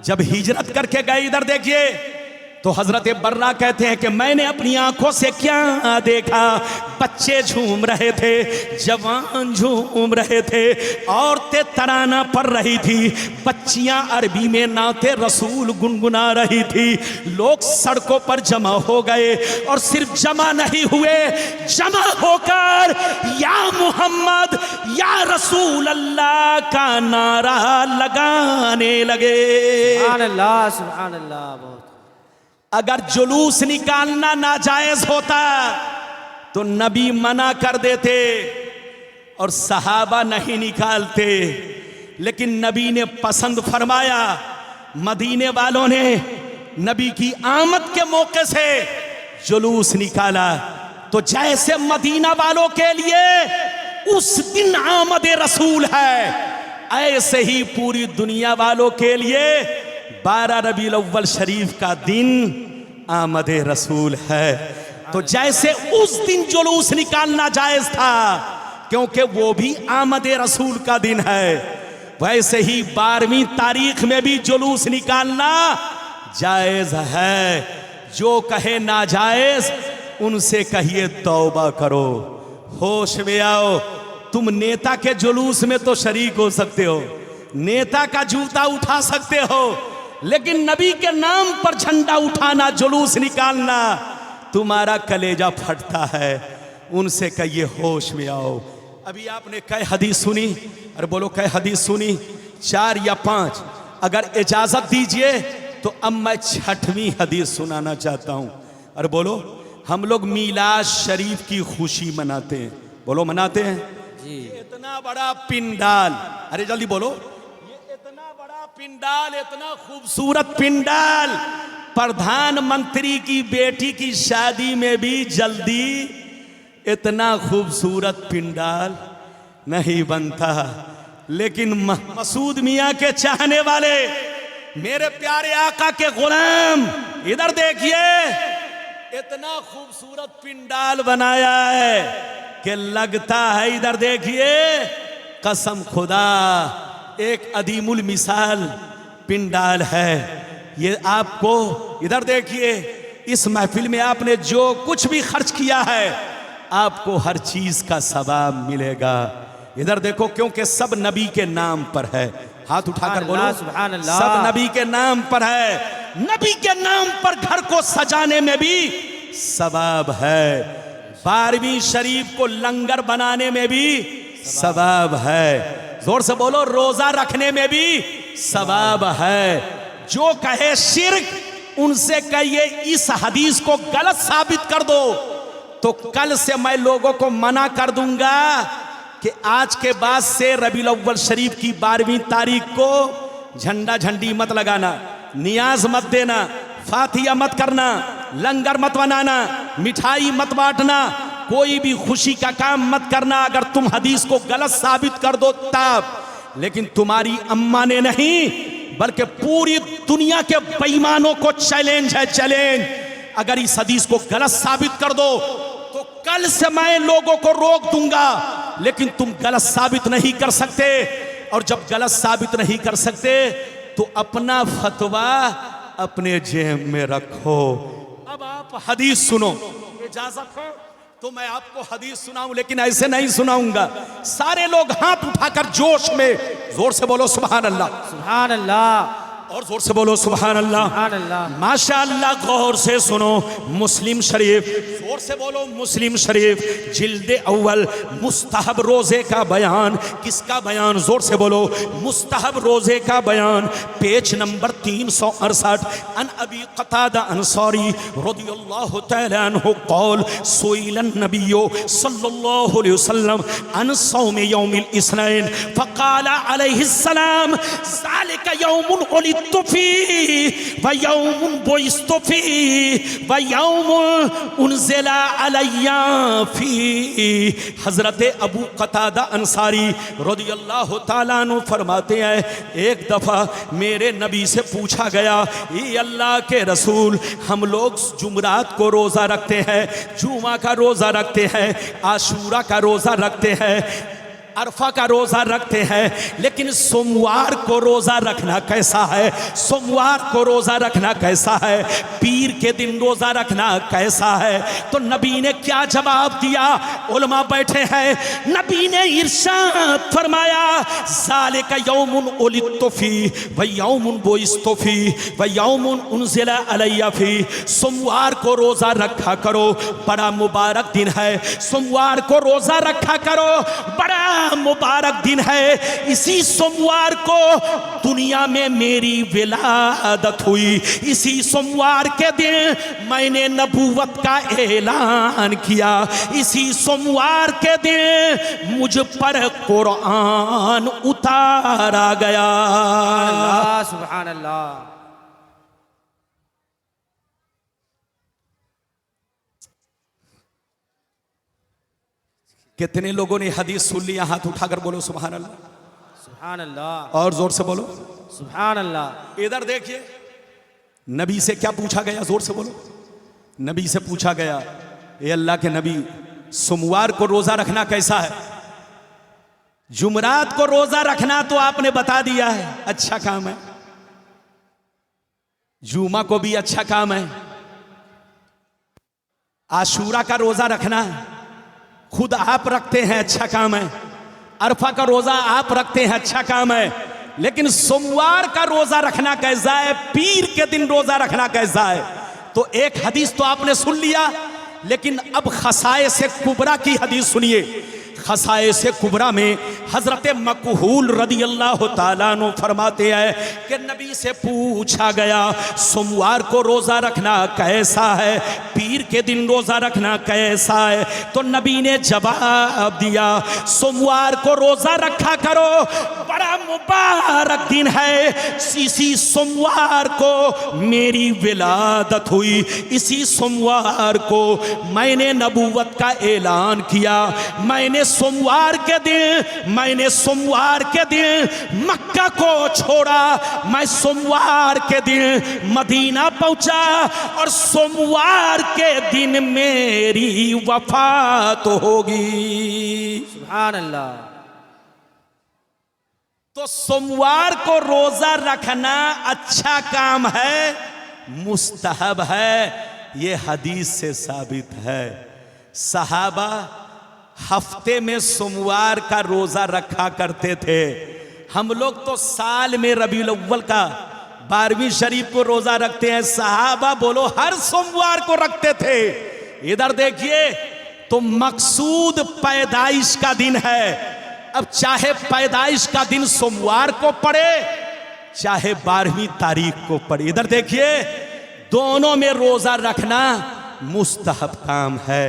जब हिजरत करके गए, इधर देखिए, तो हजरत बर्रा कहते हैं कि मैंने अपनी आंखों से क्या देखा, बच्चे झूम रहे थे, जवान झूम रहे थे, औरतें तराना पढ़ रही थी, बच्चियां अरबी में नाते रसूल गुनगुना रही थी, लोग सड़कों पर जमा हो गए, और सिर्फ जमा नहीं हुए, जमा होकर या मोहम्मद या रसूल अल्लाह का नारा लगाने लगे। सुभान अल्लाह, सुभान अल्लाह। बहुत अगर जुलूस निकालना नाजायज होता तो नबी मना कर देते और सहाबा नहीं निकालते, लेकिन नबी ने पसंद फरमाया। मदीने वालों ने नबी की आमद के मौके से जुलूस निकाला, तो जैसे मदीना वालों के लिए उस दिन आमद रसूल है, ऐसे ही पूरी दुनिया वालों के लिए 12 रबीउल अव्वल शरीफ का दिन आमद रसूल है। तो जैसे उस दिन जुलूस निकालना जायज था क्योंकि वो भी आमद रसूल का दिन है, वैसे ही 12वीं तारीख में भी जुलूस निकालना जायज है। जो कहे नाजायज उनसे कहिए तौबा करो, होश में आओ। तुम नेता के जुलूस में तो शरीक हो सकते हो, नेता का जूता उठा सकते हो, लेकिन नबी के नाम पर झंडा उठाना, जुलूस निकालना, तुम्हारा कलेजा फटता है। उनसे कहिए होश में आओ। अभी आपने कई हदीस सुनी, अरे बोलो कई हदीस सुनी, 4 या 5। अगर इजाजत दीजिए तो अब मैं 6वीं हदीस सुनाना चाहता हूं। अरे बोलो, हम लोग मीलाद शरीफ की खुशी मनाते हैं, बोलो मनाते हैं जी। इतना बड़ा पिंडाल, अरे जल्दी बोलो, पिंडाल, इतना खूबसूरत पिंडाल, प्रधानमंत्री की बेटी की शादी में भी जल्दी इतना खूबसूरत पिंडाल नहीं बनता। लेकिन मसूद मियां के चाहने वाले, मेरे प्यारे आका के गुलाम, इधर देखिए, इतना खूबसूरत पिंडाल बनाया है कि लगता है, इधर देखिए, कसम खुदा एक अदीमुल मिसाल पिंडाल है ये। आपको इधर देखिए, इस महफिल में आपने जो कुछ भी खर्च किया है आपको हर चीज का सवाब मिलेगा। इधर देखो, क्योंकि सब नबी के नाम पर है। हाथ उठाकर बोलो सुभान अल्लाह। सब नबी के नाम पर है। नबी के नाम पर घर को सजाने में भी सवाब है, 12वीं शरीफ को लंगर बनाने में भी सवाब है, जोर से बोलो, रोजा रखने में भी सवाब है। जो कहे शिर्क, उनसे कहिए इस हदीस को गलत साबित कर दो, तो कल से मैं लोगों को मना कर दूंगा कि आज के बाद से रबीउल अव्वल शरीफ की 12वीं तारीख को झंडा झंडी मत लगाना, नियाज मत देना, फातिया मत करना, लंगर मत बनाना, मिठाई मत बांटना, कोई भी खुशी का काम मत करना। अगर तुम हदीस को गलत साबित कर दो तब, लेकिन तुम्हारी अम्मा ने नहीं बल्कि पूरी दुनिया के बेईमानों को चैलेंज है, चैलेंज। अगर इस हदीस को गलत साबित कर दो तो कल से मैं लोगों को रोक दूंगा, लेकिन तुम गलत साबित नहीं कर सकते। और जब गलत साबित नहीं कर सकते तो अपना फतवा अपने जेब में रखो। अब आप हदीस सुनो, इजाजत है तो मैं आपको हदीस सुनाऊं, लेकिन ऐसे नहीं सुनाऊंगा। सारे लोग हाथ उठाकर जोश में जोर से बोलो सुभान अल्लाह, सुभान अल्लाह, और जोर से बोलो सुभान अल्लाह, सुभान अल्लाह। माशा अल्लाह। गौर से सुनो, मुस्लिम शरीफ, जोर जोर से बोलो। मुस्लिम शरीफ जिल्द अव्वल मुस्तहब रोजे का बयान। किसका बयान? जोर से बोलो। मुस्तहब रोजे का बयान, पेज नंबर 368। अन अबी क़तादा अंसारी रदियल्लाहु तआला अन्हु क़ाल सुइलन नबियो सल्लल्लाहु अलैहि वसल्लम अन सौम यौमिल इस्नैन फ़क़ाल अलैहिस्सलाम ज़ालिका यौमुन उलिदतु फ़ीहि व यौमुन बुइस्तु फ़ीहि व यौमुन उनज़िला अलैया फ़ीहि। हज़रत अबू क़तादा अंसारी रदियल्लाहु ताला अन्हु फरमाते हैं, एक दफ़ा मेरे नबी से पूछा गया, ये अल्लाह के रसूल, हम लोग जुमरात को रोज़ा रखते हैं, जुमा का रोज़ा रखते हैं, आशूरा का रोज़ा रखते हैं, अरफा का रोज़ा रखते हैं, लेकिन सोमवार को रोज़ा रखना कैसा है? सोमवार को रोज़ा रखना कैसा है? पीर के दिन रोज़ा रखना कैसा है? तो नबी ने क्या जवाब दिया? उलमा बैठे हैं, नबी ने इरशाद फरमाया, ज़ालिका यौमुन उलिदतु फ़ीहि व यौमुन बुइस्तु फ़ीहि व यौमुन उनज़िला अलैया फ़ीहि। सोमवार को रोज़ा रखा करो, बड़ा मुबारक दिन है। सोमवार को रोज़ा रखा करो, बड़ा मुबारक दिन है। इसी सोमवार को दुनिया में मेरी विलादत हुई। इसी सोमवार के दिन मैंने नबूवत का ऐलान किया। इसी सोमवार के दिन मुझ पर कुरान उतारा गया। सुभान अल्लाह। कितने लोगों ने हदीस सुन लिया? हाथ उठाकर बोलो सुभान अल्लाह। सुभान अल्लाह। और जोर से बोलो सुभान अल्लाह। इधर देखिए, नबी से क्या पूछा गया? जोर से बोलो। नबी से पूछा गया, ये अल्लाह के नबी, सोमवार को रोजा रखना कैसा है? जुमरात को रोजा रखना तो आपने बता दिया है, अच्छा काम है। जुमा को भी अच्छा काम है। आशूरा का रोजा रखना खुद आप रखते हैं, अच्छा काम है। अरफा का रोजा आप रखते हैं, अच्छा काम है। लेकिन सोमवार का रोजा रखना कैसा है? पीर के दिन रोजा रखना कैसा है? तो एक हदीस तो आपने सुन लिया, लेकिन अब खसाए से कुबरा की हदीस सुनिए। खसाए से कुबरा में हजरत मकहूल रदियल्लाहु ताला अन्हु फरमाते हैं कि नबी से पूछा गया, सोमवार को रोजा रखना कैसा है? पीर के दिन रोजा रखना कैसा है? तो नबी ने जवाब दिया, सोमवार को रोजा रखा करो, बड़ा मुबारक दिन है। इसी सोमवार को मेरी विलादत हुई। इसी सोमवार को मैंने नबूवत का ऐलान किया। मैंने सोमवार के दिन मक्का को छोड़ा। मैं सोमवार के दिन मदीना पहुंचा और सोमवार के दिन मेरी वफात होगी। सुभान अल्लाह। तो सोमवार को रोजा रखना अच्छा काम है, मुस्तहब है। ये हदीस से साबित है। सहाबा हफ्ते में सोमवार का रोजा रखा करते थे। हम लोग तो साल में रबीउल अव्वल का 12वीं शरीफ को रोजा रखते हैं। सहाबा बोलो हर सोमवार को रखते थे। इधर देखिए, तो मकसूद पैदाइश का दिन है। अब चाहे पैदाइश का दिन सोमवार को पड़े, चाहे 12वीं तारीख को पड़े, इधर देखिए, दोनों में रोजा रखना मुस्तहब काम है,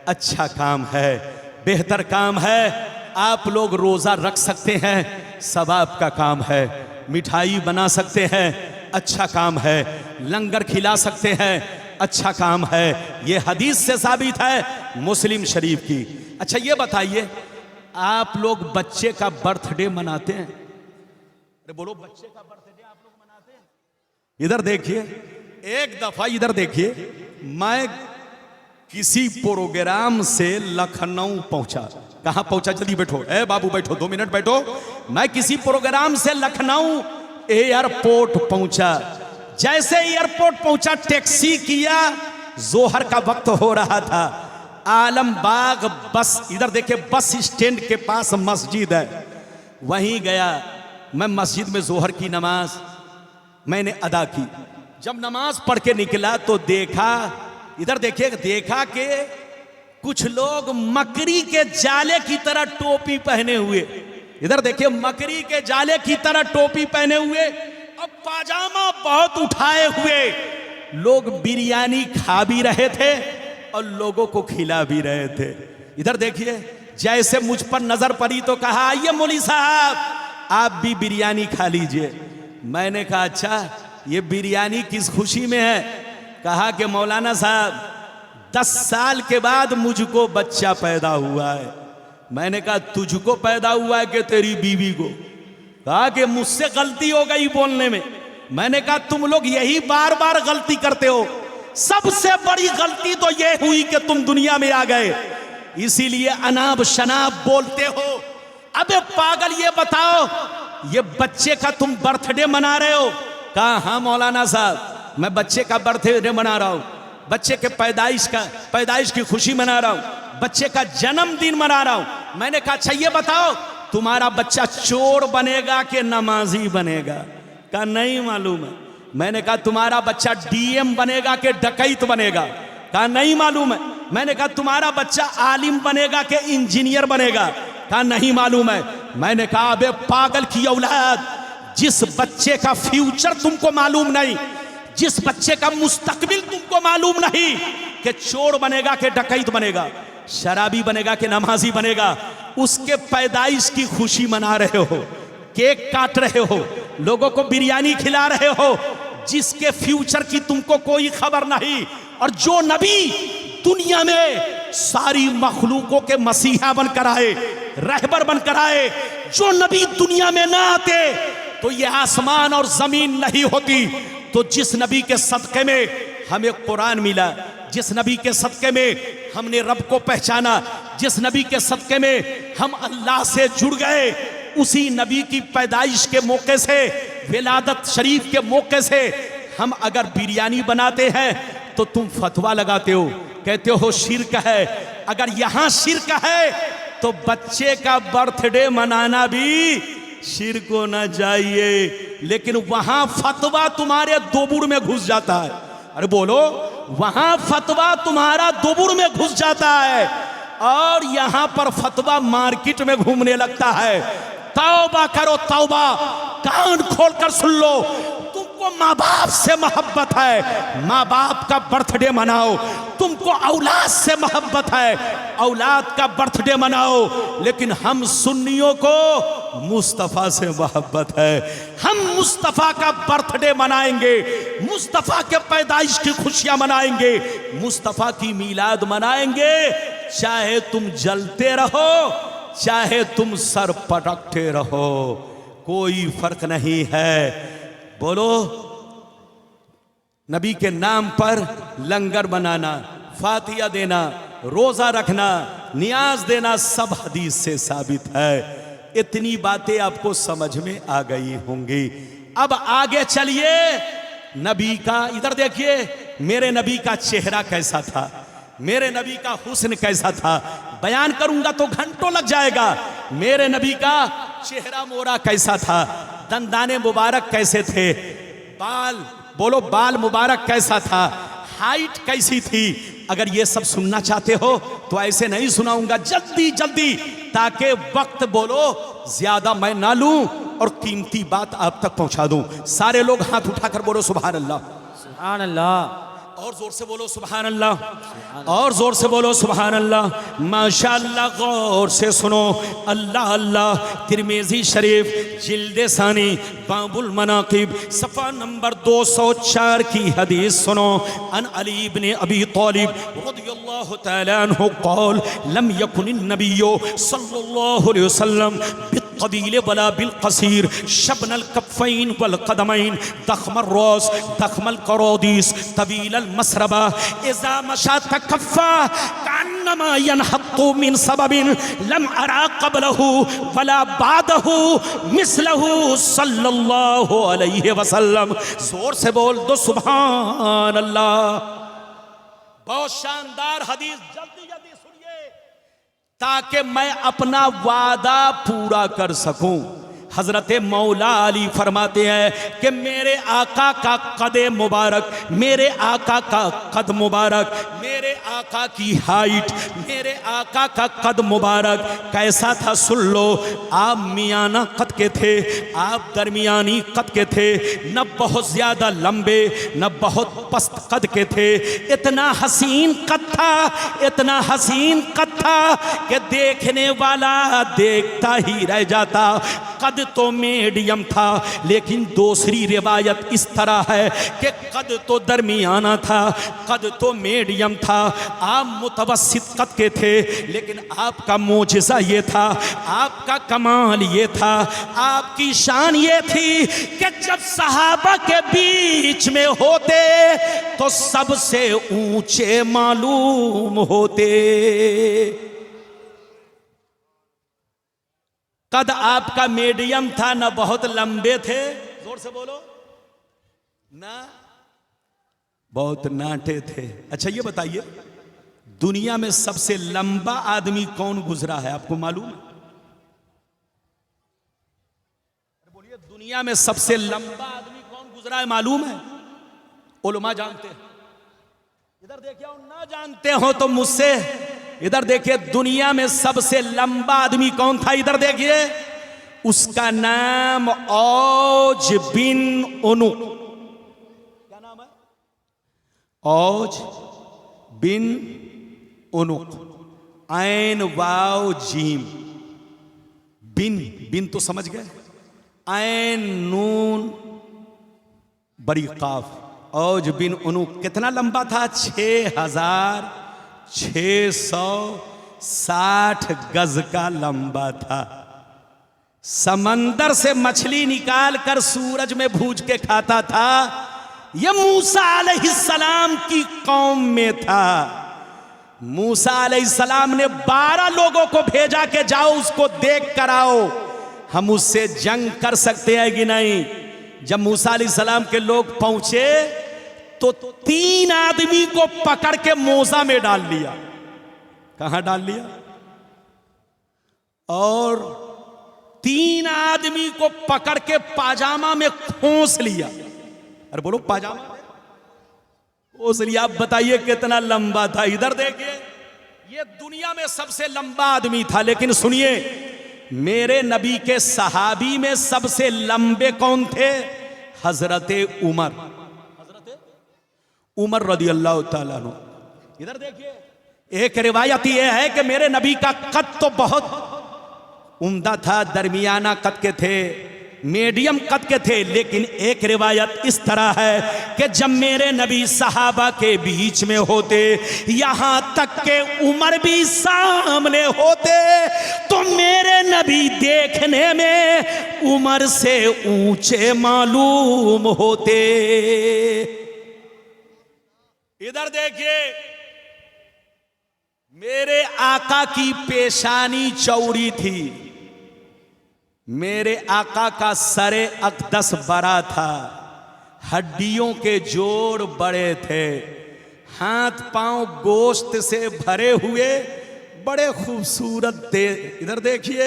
अच्छा काम है, बेहतर काम है। आप लोग रोजा रख सकते हैं, सवाब का काम है। मिठाई बना सकते हैं, अच्छा काम है। लंगर खिला सकते हैं, अच्छा काम है। ये हदीस से साबित है, मुस्लिम शरीफ की। अच्छा ये बताइए, आप लोग बच्चे का बर्थडे मनाते हैं? अरे बोलो, बच्चे का बर्थडे आप लोग मनाते हैं? इधर देखिए, एक दफा इधर देखिए, मैं किसी प्रोग्राम से लखनऊ पहुंचा। कहां पहुंचा? जल्दी बैठो, ए बाबू बैठो, 2 मिनट बैठो। मैं किसी प्रोग्राम से लखनऊ एयरपोर्ट पहुंचा। जैसे एयरपोर्ट पहुंचा, टैक्सी किया, जोहर का वक्त हो रहा था। आलमबाग बस, इधर देखिए, बस स्टैंड के पास मस्जिद है, वहीं गया। मैं मस्जिद में जोहर की नमाज मैंने अदा की। जब नमाज पढ़ के निकला तो देखा इधर देखिए, देखा कि कुछ लोग मकड़ी के जाले की तरह टोपी पहने हुए, इधर देखिए मकड़ी के जाले की तरह टोपी पहने हुए और पाजामा बहुत उठाए हुए लोग बिरयानी खा भी रहे थे और लोगों को खिला भी रहे थे। इधर देखिए, जैसे मुझ पर नजर पड़ी तो कहा, आइए मौलवी साहब आप भी बिरयानी खा लीजिए। मैंने कहा अच्छा, ये बिरयानी किस खुशी में है? कहा कि मौलाना साहब 10 साल के बाद मुझको बच्चा पैदा हुआ है। मैंने कहा तुझको पैदा हुआ है कि तेरी बीवी को? कहा कि मुझसे गलती हो गई बोलने में। मैंने कहा तुम लोग यही बार बार गलती करते हो, सबसे बड़ी गलती तो यह हुई कि तुम दुनिया में आ गए, इसीलिए अनाब शनाब बोलते हो। अबे पागल, ये बताओ ये बच्चे का तुम बर्थडे मना रहे हो? कहा हाँ मौलाना साहब, मैं बच्चे का बर्थडे मना रहा हूं, बच्चे के पैदाइश की खुशी मना रहा हूं, बच्चे का जन्मदिन मना रहा हूं। मैंने कहा अच्छा ये बताओ तुम्हारा बच्चा चोर बनेगा कि नमाजी बनेगा? कहा नहीं मालूम है। मैंने कहा तुम्हारा बच्चा डीएम बनेगा कि डकैत बनेगा? कहा नहीं मालूम है। मैंने कहा तुम्हारा बच्चा आलिम बनेगा कि इंजीनियर बनेगा? कहा नहीं मालूम है। मैंने कहा अबे पागल की औलाद, जिस बच्चे का फ्यूचर तुमको मालूम नहीं, जिस बच्चे का मुस्तकबिल तुमको मालूम नहीं कि चोर बनेगा कि डकैत बनेगा, शराबी बनेगा कि नमाजी बनेगा, उसके पैदाइश की खुशी मना रहे हो, केक काट रहे हो, लोगों को बिरयानी खिला रहे हो, जिसके फ्यूचर की तुमको कोई खबर नहीं। और जो नबी दुनिया में सारी मखलूकों के मसीहा बनकर आए, रहबर बनकर आए, जो नबी दुनिया में ना आते तो ये आसमान और जमीन नहीं होती। तो जिस नबी के सदक़े में हमें कुरान मिला, जिस नबी के सदक़े में हमने रब को पहचाना, जिस नबी के सदक़े में हम अल्लाह से जुड़ गए, उसी नबी की पैदाइश के मौके से, विलादत शरीफ के मौके से हम अगर बिरयानी बनाते हैं तो तुम फतवा लगाते हो, कहते हो शिर्क है। अगर यहां शिर्क है तो बच्चे का बर्थडे मनाना भी शिर्क होना चाहिए, लेकिन वहां फतवा तुम्हारे दोबुर में घुस जाता है। अरे बोलो, वहां फतवा तुम्हारा दोबुर में घुस जाता है और यहां पर फतवा मार्केट में घूमने लगता है। तौबा करो तौबा, कान खोलकर सुन लो। तुमको माँ बाप से मोहब्बत है, माँ बाप का बर्थडे मनाओ। तुमको औलाद से मोहब्बत है, औलाद का बर्थडे मनाओ। लेकिन हम सुन्नियों को मुस्तफ़ा से मोहब्बत है, हम मुस्तफ़ा का बर्थडे मनाएंगे, मुस्तफ़ा के पैदाइश की खुशियां मनाएंगे, मुस्तफ़ा की मीलाद मनाएंगे। चाहे तुम जलते रहो, चाहे तुम सर पटकते रहो, कोई फर्क नहीं है। बोलो, नबी के नाम पर लंगर बनाना, फातिया देना, रोजा रखना, नियाज देना, सब हदीस से साबित है। इतनी बातें आपको समझ में आ गई होंगी। अब आगे चलिए, नबी का इधर देखिए, मेरे नबी का चेहरा कैसा था, मेरे नबी का हुस्न कैसा था। बयान करूंगा तो घंटों लग जाएगा। मेरे नबी का चेहरा मोरा कैसा था, दंदाने मुबारक कैसे थे, बाल बोलो बाल मुबारक कैसा था, हाइट कैसी थी। अगर ये सब सुनना चाहते हो तो ऐसे नहीं सुनाऊंगा, जल्दी जल्दी, ताकि वक्त बोलो ज्यादा मैं ना लूं और कीमती बात आप तक पहुंचा दूं। सारे लोग हाथ उठाकर बोलो सुभान अल्लाह, सुभान अल्लाह, और जोर से बोलो सुभान अल्लाह, और जोर से बोलो सुभान अल्लाह। माशाअल्लाह, गौर से सुनो। अल्लाह अल्लाह। तिरमिज़ी शरीफ जिल्द सानी बाबुल मनाकिब सफ़ा नंबर 204 की हदीस सुनो। अन अली इब्न अबी तालिब रज़ियल्लाहु तआला अन्हु क़ाल लम यकुन नबिय्यु सल्लल्लाहु अलैहि वसल्लम बित्तवील वला बिलक़सीर शबनल कफ़ैन वल क़दमैन दख़मर रास दख़मल क़रादीस तवील मसरबा इज़ा मशा तकफ़ा कान्नमा यनहत्तु मिन सबबिन लम अरा क़ब्लहु वला बादहु मिस्लहु सल्लल्लाहु अलैहि वसल्लम। जोर से बोल दो सुभान अल्लाह। बहुत शानदार हदीस, जल्दी जल्दी सुनिए ताकि मैं अपना वादा पूरा कर सकूं। हजरत मौला अली फरमाते हैं कि मेरे आका का कदे मुबारक, मेरे आका का कद मुबारक, मेरे आका की हाइट, मेरे आका का कद मुबारक कैसा था सुन लो। आप मियाना कद के थे, आप दरमियानी कद के थे, न बहुत ज्यादा लंबे न बहुत पस्त कद के थे। इतना हसीन कद था, इतना हसीन कद था कि देखने वाला देखता ही रह जाता। कद तो मीडियम था, लेकिन दूसरी रिवायत इस तरह है कि कद तो दरमियाना था, कद तो मीडियम था। आप मुतवस्सित कद के थे, लेकिन आपका मोजिज़ा ये था, आपका कमाल ये था, आपकी शान ये थी कि जब सहाबा के बीच में होते तो सबसे ऊंचे मालूम होते। कद आपका मीडियम था, ना बहुत लंबे थे, जोर से बोलो, ना बहुत नाटे थे। अच्छा ये बताइए, दुनिया में सबसे लंबा आदमी कौन गुजरा है, आपको मालूम है? बोलिए, दुनिया में सबसे लंबा आदमी कौन गुजरा है, मालूम है? उलमा जानते हैं? इधर देखिए, ना जानते हो तो मुझसे इधर देखिए, दुनिया में सबसे लंबा आदमी कौन था? इधर देखिए, उसका नाम औज बिन उनुक। क्या नाम है? औज बिन उनुक, ऐन वाव जीम, बिन, बिन तो समझ गए, ऐन नून बड़ी काफ, औज बिन उनुक। कितना लंबा था? 6660 गज का लंबा था। समंदर से मछली निकाल कर सूरज में भूज के खाता था। यह मूसा अलैहिस्सलाम की कौम में था। मूसा अलैहिस्सलाम ने 12 लोगों को भेजा कि जाओ उसको देख कर आओ, हम उससे जंग कर सकते हैं कि नहीं। जब मूसा अलैहिस्सलाम के लोग पहुंचे तो 3 आदमी को पकड़ के मोजा में डाल लिया। कहां डाल लिया? और 3 आदमी को पकड़ के पाजामा में खोस लिया। अरे बोलो, पाजामा में खोस लिया। आप बताइए कितना लंबा था? इधर देखिए, ये दुनिया में सबसे लंबा आदमी था। लेकिन सुनिए, मेरे नबी के सहाबी में सबसे लंबे कौन थे? हजरते उमर, हजरते उमर रदी अल्लाह ताला अन्हु। इधर देखिए, एक रिवायत यह है कि मेरे नबी का कद तो बहुत उम्दा था, दरमियाना कद के थे, मीडियम कद के थे। लेकिन एक रिवायत इस तरह है कि जब मेरे नबी सहाबा के बीच में होते, यहां तक के उमर भी सामने होते, तो मेरे नबी देखने में उमर से ऊंचे मालूम होते। इधर देखिए, मेरे आका की पेशानी चौड़ी थी, मेरे आका का सरे अक़दस बड़ा था, हड्डियों के जोड़ बड़े थे, हाथ पांव गोश्त से भरे हुए, बड़े खूबसूरत थे। इधर देखिए,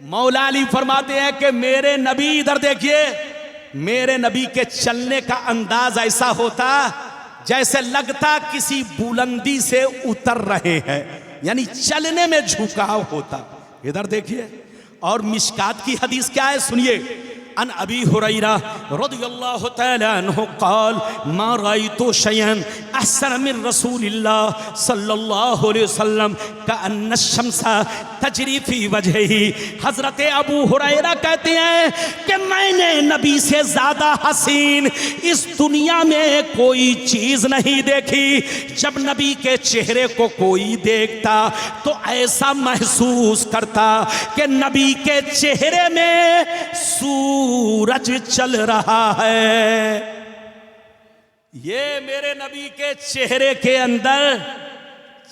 मौला अली फरमाते हैं कि मेरे नबी, इधर देखिए, मेरे नबी के चलने का अंदाज ऐसा होता जैसे लगता किसी बुलंदी से उतर रहे हैं, यानी चलने में झुकाव होता। इधर देखिए, और मिशकात की हदीस क्या है, सुनिए। अन अबी हुरैरा रज़ियल्लाहु तआला अन्हु क़ाल मा रायतु शयअन अहसन मिन रसूलिल्लाह सल्लल्लाहु अलैहि वसल्लम कअन्न शम्सा तजरी फी वजहिही। हजरत अबू हुरैरा कहते हैं कि मैंने नबी से ज्यादा हसीन इस दुनिया में कोई चीज नहीं देखी। जब नबी के चेहरे को कोई देखता तो ऐसा महसूस करता कि नबी के चेहरे में सूरज चल रहा है। ये मेरे नबी के चेहरे के अंदर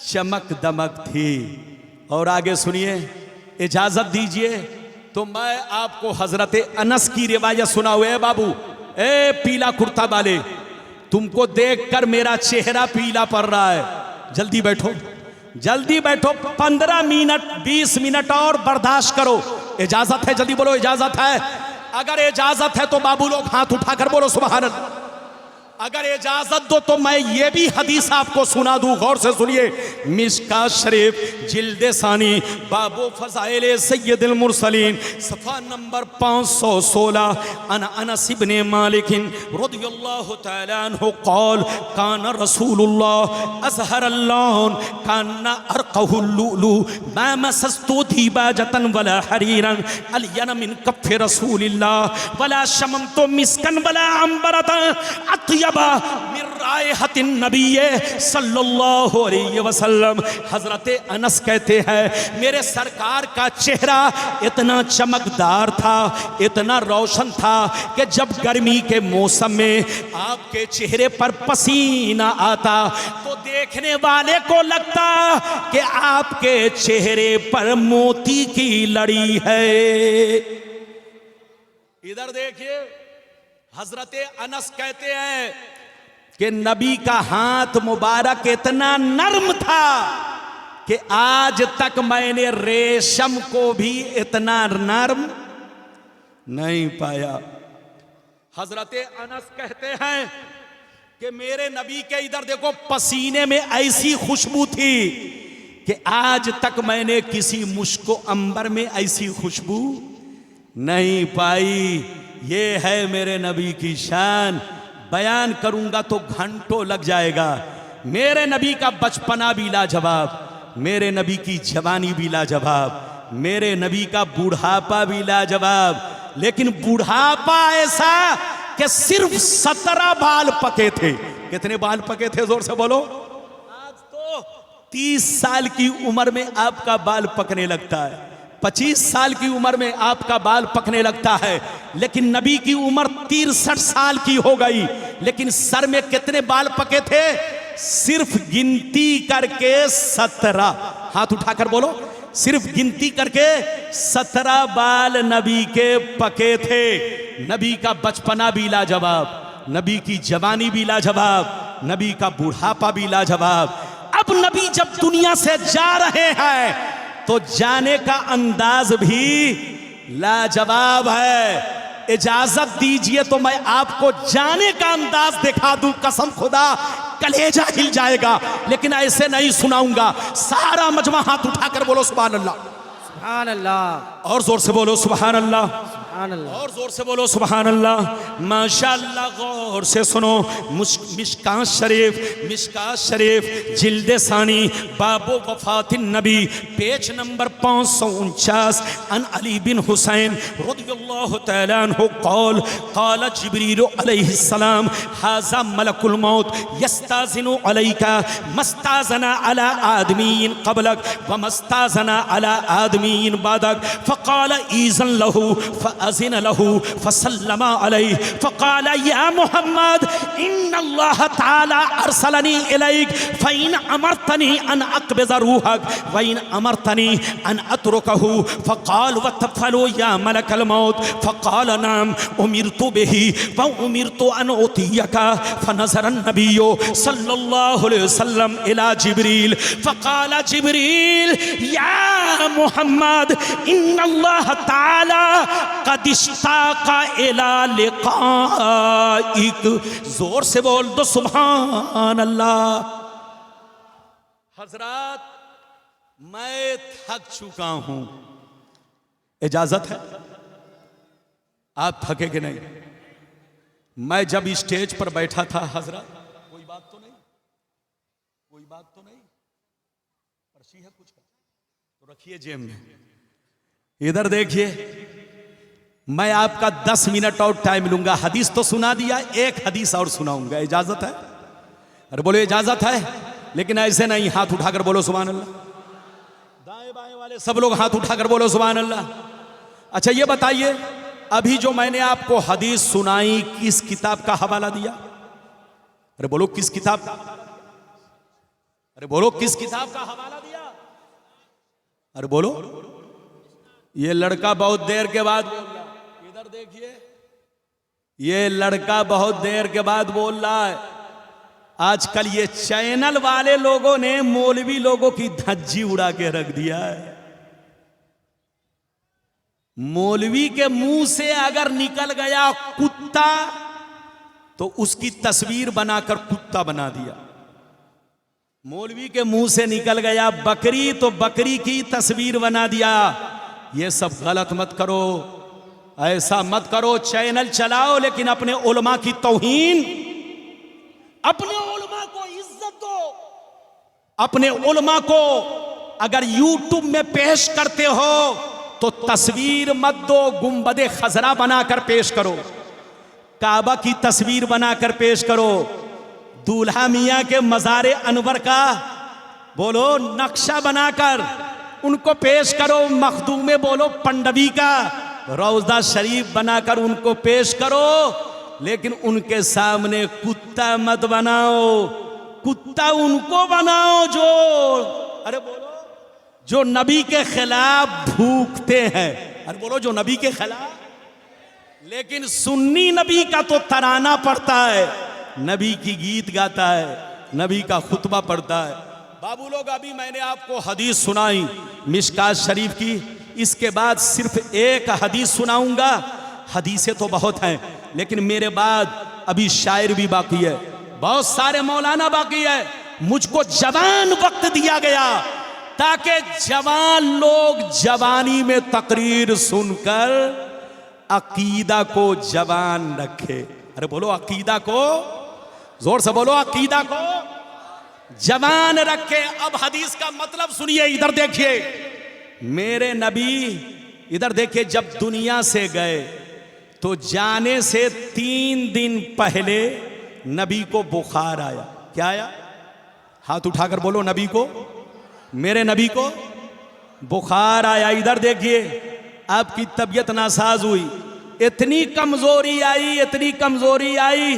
चमक दमक थी। और आगे सुनिए, इजाजत दीजिए तो मैं आपको हजरत अनस की रिवायत सुना हुए है। बाबू, ए पीला कुर्ता वाले, तुमको देखकर मेरा चेहरा पीला पड़ रहा है, जल्दी बैठो, जल्दी बैठो, 15 मिनट 20 मिनट और बर्दाश्त करो, इजाजत है? जल्दी बोलो, इजाजत है? अगर इजाजत है तो बाबू लोग हाथ उठाकर बोलो सुभान अल्लाह। अगर इजाजत दो तो मैं ये भी हदीस आपको सुना दूं, गौर से सुनिए। मिशकात शरीफ जिल्दे सानी बाबू फज़ाइल सय्यदुल मुरसलीन सफ़ा नंबर 516 अन अनस इब्न मालिक रज़ियल्लाहु तआला अन्हु क़ाल काना रसूलुल्लाह अज़हरल लौन काना अरक़हुल लुलु मा मसस्तु दीबाजतन वला हरीरन अलियन मिन कफ़ रसूलिल्लाह वला शममतु मिस्कन वला अंबरतन सल्लल्लाहु अलैहि वसल्लम। हजरत अनस कहते हैं मेरे सरकार का चेहरा इतना चमकदार था, इतना रोशन था कि जब गर्मी के मौसम में आपके चेहरे पर पसीना आता तो देखने वाले को लगता कि आपके चेहरे पर मोती की लड़ी है। इधर देखिए, हजरत अनस कहते हैं कि नबी का हाथ मुबारक इतना नर्म था कि आज तक मैंने रेशम को भी इतना नर्म नहीं पाया। हजरत अनस कहते हैं कि मेरे नबी के इधर देखो पसीने में ऐसी खुशबू थी कि आज तक मैंने किसी मुश्को अंबर में ऐसी खुशबू नहीं पाई। ये है मेरे नबी की शान। बयान करूंगा तो घंटों लग जाएगा। मेरे नबी का बचपना भी लाजवाब, मेरे नबी की जवानी भी लाजवाब, मेरे नबी का बूढ़ापा भी लाजवाब। लेकिन बूढ़ापा ऐसा कि सिर्फ 17 बाल पके थे। कितने बाल पके थे? जोर से बोलो। आज तो 30 साल की उम्र में आपका बाल पकने लगता है, 25 साल की उम्र में आपका बाल पकने लगता है। लेकिन नबी की उम्र 63 साल की हो गई, लेकिन सर में कितने बाल पके थे? सिर्फ गिनती करके 17। हाथ उठाकर बोलो, सिर्फ गिनती करके 17 बाल नबी के पके थे। नबी का बचपना भी लाजवाब, नबी की जवानी भी लाजवाब, नबी का बुढ़ापा भी लाजवाब। अब नबी जब दुनिया से जा रहे हैं तो जाने का अंदाज भी लाजवाब है। इजाजत दीजिए तो मैं आपको जाने का अंदाज दिखा दूं, कसम खुदा कलेजा हिल जाएगा। लेकिन ऐसे नहीं सुनाऊंगा। सारा मजमा हाथ उठाकर बोलो सुभान अल्लाह, सुभान अल्लाह, और जोर से बोलो सुभान अल्लाह, सुभान अल्लाह, और जोर से बोलो सुभान अल्लाह। माशाअल्लाह, गौर से सुनो। मिशकात शरीफ जिल्दे सानी बाबो वफातिन नबी पेज नंबर 549 अन अली बिन हुसैन रज़ियल्लाहु तआला अन्हु क़ाल क़ाल जिब्रील अलैहिस्सलाम हाज़ा मलकुल मौत यस्ताज़िनु अलैका मस्ताज़ना अला आदमीन क़बलक व मस्ताज़ना अला आदमीन बादक फ़क़ाल ईज़न लहू फ़अज़िन लहू फ़सल्लमा अलैहि फ़क़ाल या मुहम्मद इन्नल्लाह ताला अरसलनी इलैक फ़इन अमरतनी अन अक़बिज़ रूहक व इन अमरतनी अन अतरुकहू फ़क़ाल वतफ़लो या मलकल मौत फ़क़ाल नाम उमिरतु बिही व उमिरतु अन उतियका फ़नज़र नबियो सल्लल्लाहु अलैहि वसल्लम इला जिब्रील फ़क़ाल जिब्रील या मुहम्मद इन्नल्लाह ताला क़द इश्ताक़ा इला लिक़ाइक। जोर से बोल दो सुभान अल्लाह। हजरात, मैं थक चुका हूं। इजाजत है? आप थके कि नहीं? मैं जब स्टेज पर बैठा था हजरत, कोई बात तो नहीं, कोई बात तो नहीं, पर्ची है कुछ तो रखिए जेब में। इधर देखिए, मैं आपका 10 मिनट और टाइम लूंगा। हदीस तो सुना दिया, एक हदीस और सुनाऊंगा। इजाजत है? अरे बोलो इजाजत है। लेकिन ऐसे नहीं, हाथ उठाकर बोलो सुभान अल्लाह। दाएं बाएं वाले सब लोग हाथ उठाकर बोलो सुभान अल्लाह। अच्छा ये बताइए, अभी जो मैंने आपको हदीस सुनाई किस किताब का हवाला दिया? अरे बोलो किस किताब का? अरे बोलो किस किताब का हवाला दिया? अरे बोलो। ये लड़का बहुत देर के बाद बोल रहा है। इधर देखिए, ये लड़का बहुत देर के बाद बोल रहा है। आजकल ये चैनल वाले लोगों ने मौलवी लोगों की धज्जी उड़ा के रख दिया है। मौलवी के मुंह से अगर निकल गया कुत्ता तो उसकी तस्वीर बनाकर कुत्ता बना दिया। मौलवी के मुंह से निकल गया बकरी तो बकरी की तस्वीर बना दिया। ये सब गलत मत करो, ऐसा मत करो। चैनल चलाओ लेकिन अपने उलमा की तौहीन, अपने उलमा को इज्जत दो। अपने उलमा को अगर यूट्यूब में पेश करते हो तो तस्वीर मत दो, गुंबदे खजरा बनाकर पेश करो, काबा की तस्वीर बनाकर पेश करो, दूल्हा मियां के मज़ारे अनवर का बोलो नक्शा बनाकर उनको पेश करो, मखदूमे बोलो पंडवी का रौज़ा शरीफ बनाकर उनको पेश करो, लेकिन उनके सामने कुत्ता मत बनाओ। कुत्ता उनको बनाओ जो, अरे बोलो, जो नबी के खिलाफ भूखते हैं। अरे बोलो, जो नबी के खिलाफ। लेकिन सुन्नी नबी का तो तराना पढ़ता है, नबी की गीत गाता है, नबी का खुतबा पढ़ता है। बाबू लोग, अभी मैंने आपको हदीस सुनाई मिशकात शरीफ की, इसके बाद सिर्फ एक हदीस सुनाऊंगा। हदीसें तो बहुत हैं लेकिन मेरे बाद अभी शायर भी बाकी है, बहुत सारे मौलाना बाकी है। मुझको जवान वक्त दिया गया ताकि जवान लोग जवानी में तकरीर सुनकर अकीदा को जवान रखे। अरे बोलो, अकीदा को जोर से बोलो, अकीदा को जवान रखे। अब हदीस का मतलब सुनिए, इधर देखिए। मेरे नबी, इधर देखिए, जब दुनिया से गए तो जाने से 3 दिन पहले नबी को बुखार आया। क्या आया? हाथ उठाकर बोलो, नबी को, मेरे नबी को बुखार आया। इधर देखिए, आपकी तबीयत नासाज हुई, इतनी कमजोरी आई, इतनी कमजोरी आई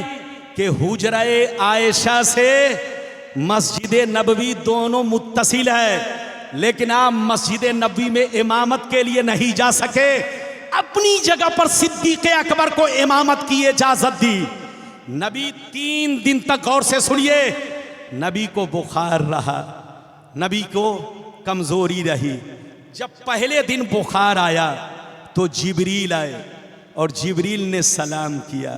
कि हुजरे आयशा से मस्जिद नबवी दोनों मुत्तसिल है, लेकिन आप मस्जिद नबवी में इमामत के लिए नहीं जा सके। अपनी जगह पर सिद्दीक़ अकबर को इमामत की इजाजत दी। नबी 3 दिन तक, गौर से सुनिए, नबी को बुखार रहा, नबी को कमजोरी रही। जब पहले दिन बुखार आया तो जिब्रील आए और जिब्रील ने सलाम किया,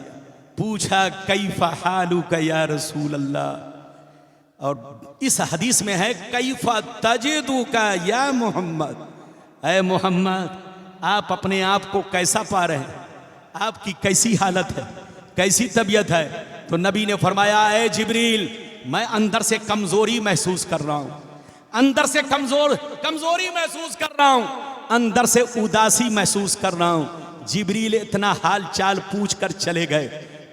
पूछा कैफा हालुका या रसूल अल्लाह। और इस हदीस में है कैफा तजिदुका या मोहम्मद, ऐ मोहम्मद आप अपने आप को कैसा पा रहे हैं, आपकी कैसी हालत है, कैसी तबीयत है। तो नबी ने फरमाया, ऐ जिब्रील मैं अंदर से कमजोरी महसूस कर रहा हूं, अंदर से कमजोरी महसूस कर रहा हूं, अंदर से उदासी महसूस कर रहा हूं। जिब्रील इतना हाल चाल पूछ कर चले गए।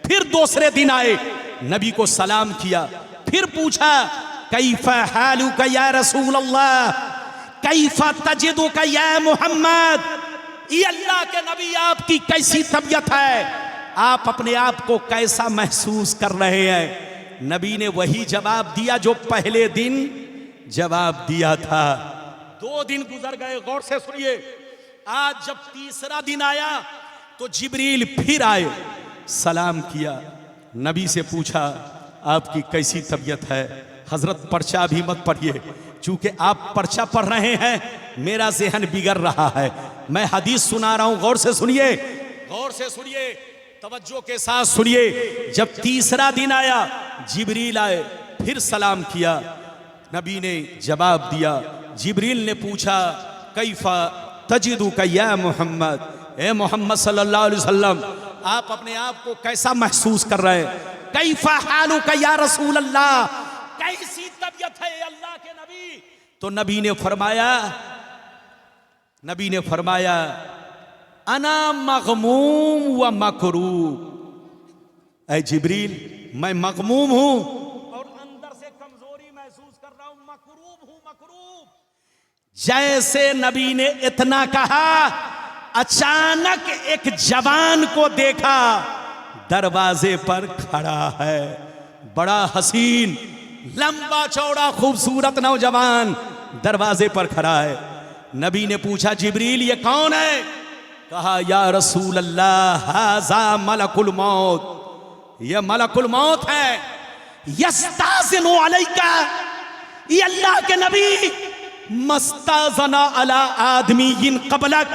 फिर दूसरे दिन आए, नबी को सलाम किया, फिर पूछा कैफा हालुका या रसूल अल्लाह, कैफा तजिदुका या मोहम्मद, ये अल्लाह के नबी आपकी कैसी तबीयत है, आप अपने आप को कैसा महसूस कर रहे हैं। नबी ने वही जवाब दिया जो पहले दिन जवाब दिया था। 2 दिन गुजर गए, गौर से सुनिए। आज जब तीसरा दिन आया तो जिब्रील फिर आए, सलाम किया, नबी से पूछा आपकी कैसी तबीयत है। हजरत पर्चा भी मत पढ़िए, चूंकि आप पर्चा पढ़ रहे हैं मेरा ज़हन बिगड़ रहा है, मैं हदीस सुना रहा हूं, गौर से सुनिए, गौर से सुनिए, तवज्जो के साथ सुनिए। जब तीसरा दिन आया, जिब्रील आए, फिर सलाम किया, नबी ने जवाब दिया। जिब्रील ने पूछा कैफा तजिदुका या मोहम्मद, ए मोहम्मद सल्लल्लाहु अलैहि वसल्लम आप अपने आप को कैसा महसूस कर रहे हैं। कैफा हालुका या रसूल अल्लाह, कैसी तबीयत है अल्लाह के नबी। तो नबी ने फरमाया अना मगमूम व मकरूब, ऐ जिब्रील मैं मगमूम हूं और अंदर से कमजोरी महसूस कर रहा हूं, मकरूब हूं, मकरूब। जैसे नबी ने इतना कहा, अचानक एक जवान को देखा, दरवाजे पर खड़ा है, बड़ा हसीन, लंबा चौड़ा खूबसूरत नौजवान दरवाजे पर खड़ा है। नबी ने पूछा जिब्रील ये कौन है? कहा या रसूल अल्लाह हाजा मलकुल मौत, ये मलकुल मौत है। यस्ताज़िनु अलैका, ये अल्लाह के नबी मस्ताज़ना अला आदमीयिन क़बलक,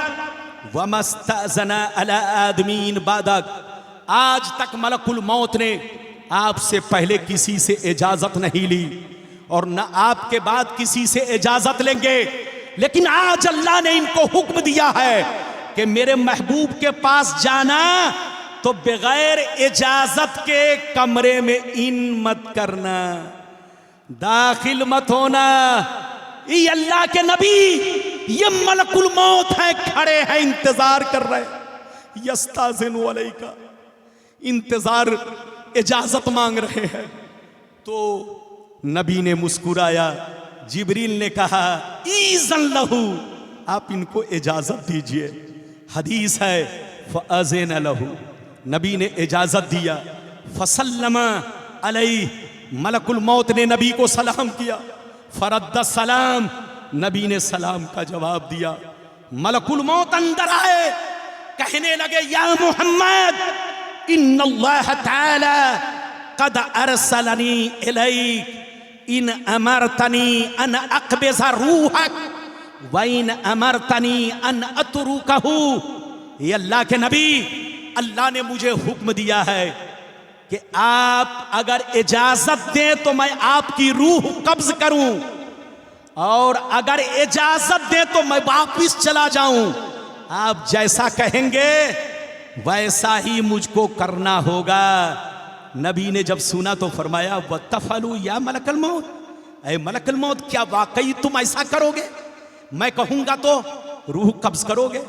वमस्तअज़ना अला आदमीन बादक, आज तक मलकुल मौत ने आपसे पहले किसी से इजाजत नहीं ली और न आपके बाद किसी से इजाजत लेंगे, लेकिन आज अल्लाह ने इनको हुक्म दिया है कि मेरे महबूब के पास जाना तो बगैर इजाजत के कमरे में इन मत करना, दाखिल मत होना। ये अल्लाह के नबी, ये मलकुल मौत है, खड़े हैं, इंतजार कर रहे, यस्ताज़िनु अलैका, इंतजार, इजाजत मांग रहे हैं। तो नबी ने मुस्कुराया, जिब्रील ने कहा ईज़न लहू, आप इनको इजाजत दीजिए। हदीस है फ़अज़िन लहू, नबी ने इजाजत दिया। फसल्लमा अलैहि, मलकुल मौत ने नबी को सलाम किया। फरद्द सलाम, नबी ने सलाम का जवाब दिया। मलकुल मौत अंदर आए, कहने लगे या मोहम्मद इन्नल्लाह तआला क़द अरसलनी इलैक इन अमरतनी अन अक़बिज़ रूहक व इन अमरतनी अन अतरुकहू। ये अल्लाह के नबी, अल्लाह ने मुझे हुक्म दिया है कि आप अगर इजाजत दें तो मैं आपकी रूह कब्ज करूं, और अगर इजाजत दें तो मैं वापिस चला जाऊं। आप जैसा कहेंगे वैसा ही मुझको करना होगा। नबी ने जब सुना तो फरमाया वतफलू या मलकल मौत, ऐ मलकल मौत, क्या वाकई तुम ऐसा करोगे? मैं कहूंगा तो रूह कब्ज करोगे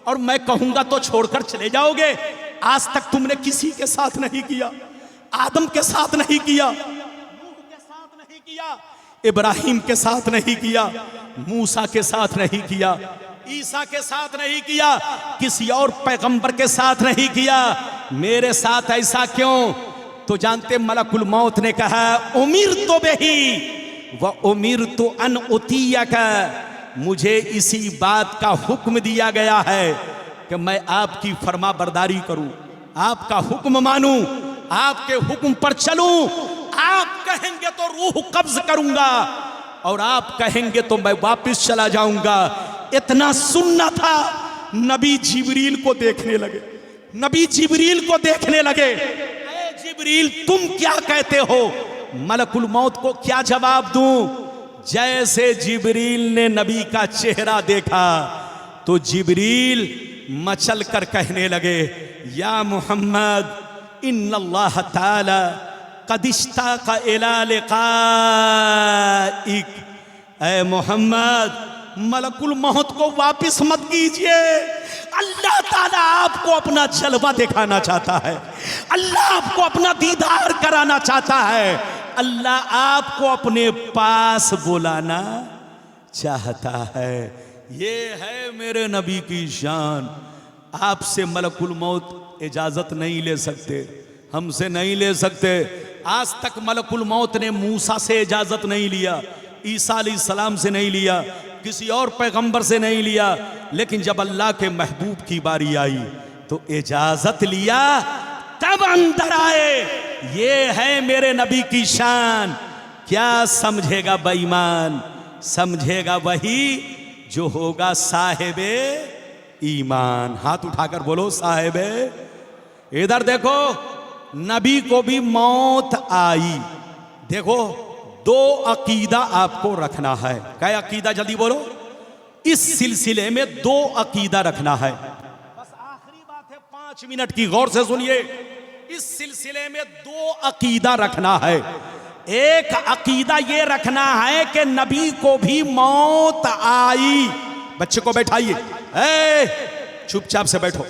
और मैं कहूंगा तो छोड़कर चले जाओगे। आज तक तुमने किसी के साथ नहीं किया, आदम के साथ नहीं किया, नूह के साथ नहीं किया, इब्राहिम के साथ नहीं किया, मूसा के साथ नहीं किया, ईसा के साथ नहीं किया, किसी और पैगंबर के साथ नहीं किया, मेरे साथ ऐसा क्यों? तो जानते मलकुल मौत ने कहा उमिर तो बेही व उमिर तो अन उतियका, मुझे इसी बात का हुक्म दिया गया है कि मैं आपकी फरमा बरदारी करूं, आपका हुक्म मानूं, आपके हुक्म पर चलूं। आप कहेंगे तो रूह कब्ज करूंगा और आप कहेंगे तो मैं वापस चला जाऊंगा। इतना सुनना था, नबी जिब्रील को देखने लगे, नबी जिब्रील को देखने लगे। ऐ जिब्रील, तुम क्या कहते हो? मलकुल मौत को क्या जवाब दूं? जैसे जिब्रील ने नबी का चेहरा देखा तो जिब्रील मचल कर कहने लगे या मोहम्मद इन्नल्लाह ताला क़द इश्ताक़ इला लिक़ाइक। ऐ मोहम्मद, मलकुल मौत को वापिस मत कीजिए। अल्लाह ताला आपको अपना जलवा दिखाना चाहता है, अल्लाह आपको अपना दीदार कराना चाहता है, अल्लाह आपको अपने पास बुलाना चाहता है। ये है मेरे नबी की शान। आपसे मलकुल मौत इजाजत नहीं ले सकते, हमसे नहीं ले सकते। आज तक मलकुल मौत ने मूसा से इजाजत नहीं लिया, ईसा अलैहिस्सलाम से नहीं लिया, किसी और पैगंबर से नहीं लिया, लेकिन जब अल्लाह के महबूब की बारी आई तो इजाजत लिया, तब अंदर आए। ये है मेरे नबी की शान। क्या समझेगा बेईमान? समझेगा वही जो होगा साहिबे ईमान। हाथ उठाकर बोलो साहिबे। इधर देखो, नबी को भी मौत आई। देखो, दो अकीदा आपको रखना है। क्या अकीदा? जल्दी बोलो। इस सिलसिले में दो अकीदा रखना है। बस आखिरी बात है, 5 मिनट की, गौर से सुनिए। इस सिलसिले में दो अकीदा रखना है। एक अकीदा ये रखना है कि नबी को भी मौत आई। बच्चे को बैठाइए, चुपचाप से बैठो।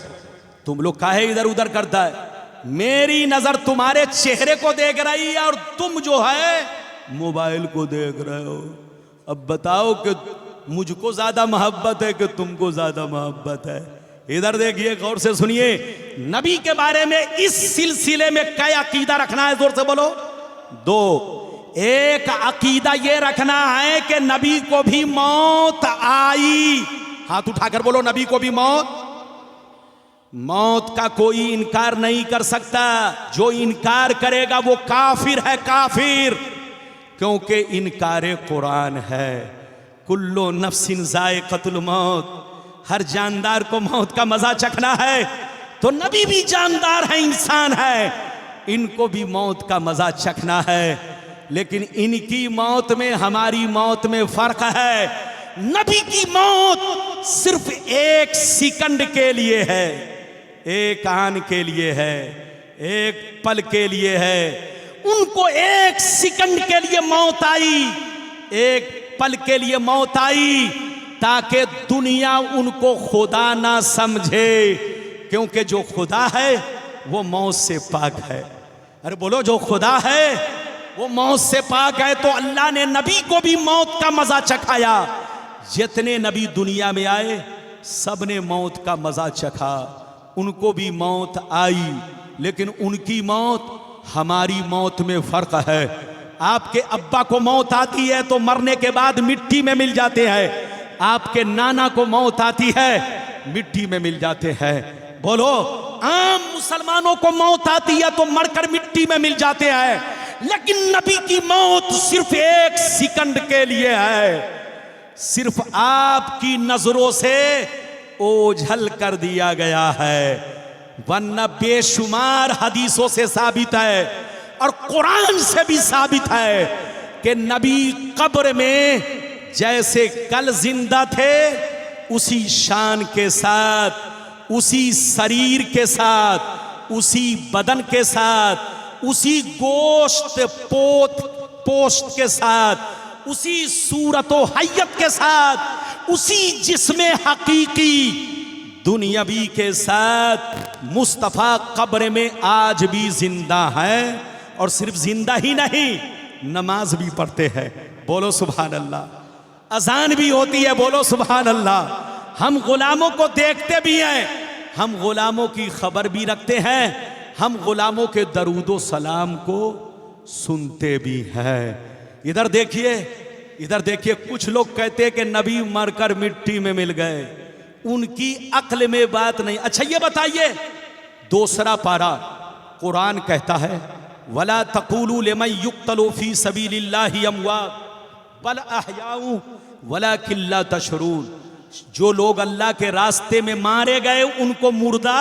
तुम लोग काहे इधर उधर करता है? मेरी नजर तुम्हारे चेहरे को देख रही है और तुम जो है मोबाइल को देख रहे हो। अब बताओ कि मुझको ज्यादा मोहब्बत है कि तुमको ज्यादा मोहब्बत है? इधर देखिए, गौर से सुनिए। नबी के बारे में इस सिलसिले में क्या अकीदा रखना है? जोर से बोलो। दो। एक अकीदा ये रखना है कि नबी को भी मौत आई। हाथ उठाकर बोलो, नबी को भी मौत। मौत का कोई इनकार नहीं कर सकता। जो इनकार करेगा वो काफिर है, काफिर। क्योंकि इनकार कुरान है, कुल्लो नफ्सिन जायक़तुल मौत, हर जानदार को मौत का मजा चखना है, तो नबी भी जानदार है, इंसान है, इनको भी मौत का मजा चखना है। लेकिन इनकी मौत में हमारी मौत में फर्क है। नबी की मौत सिर्फ एक सेकंड के लिए है, एक आन के लिए है, एक पल के लिए है। उनको एक सेकंड के लिए मौत आई, एक पल के लिए मौत आई, ताकि दुनिया उनको खुदा ना समझे, क्योंकि जो खुदा है वो मौत से पाक है। अरे बोलो, जो खुदा है वो मौत से पाक है। तो अल्लाह ने नबी को भी मौत का मजा चखाया। जितने नबी दुनिया में आए सब ने मौत का मजा चखा, उनको भी मौत आई, लेकिन उनकी मौत हमारी मौत में फर्क है। आपके अब्बा को मौत आती है तो मरने के बाद मिट्टी में मिल जाते हैं, आपके नाना को मौत आती है मिट्टी में मिल जाते हैं। बोलो, आम मुसलमानों को मौत आती है तो मरकर मिट्टी में मिल जाते हैं, लेकिन नबी की मौत सिर्फ एक सेकंड के लिए है। सिर्फ आपकी नजरों से ओझल कर दिया गया है, वरना बेशुमार हदीसों से साबित है और कुरान से भी साबित है कि नबी कब्र में जैसे कल जिंदा थे, उसी शान के साथ, उसी शरीर के साथ, उसी बदन के साथ, उसी गोश्त पोस्ट के साथ, उसी सूरत व हैयत के साथ, उसी जिस्म हकीकी दुनियावी के साथ मुस्तफ़ा कब्र में आज भी जिंदा है। और सिर्फ जिंदा ही नहीं, नमाज भी पढ़ते हैं। बोलो सुभान अल्लाह। अजान भी होती है, बोलो सुभान अल्लाह। हम गुलामों को देखते भी हैं, हम गुलामों की खबर भी रखते हैं, हम गुलामों के दरूदो सलाम को सुनते भी हैं। इधर देखिए, इधर देखिए, कुछ लोग कहते हैं कि नबी मरकर मिट्टी में मिल गए, उनकी अक्ल में बात नहीं। अच्छा ये बताइए, दूसरा पारा कुरान कहता है, वला तक़ूलू लिमन युक़्तलू फ़ी सबीलिल्लाहि अमवात बल अहयाउ वलाकिन ला तशऊरून। जो लोग अल्लाह के रास्ते में मारे गए उनको मुर्दा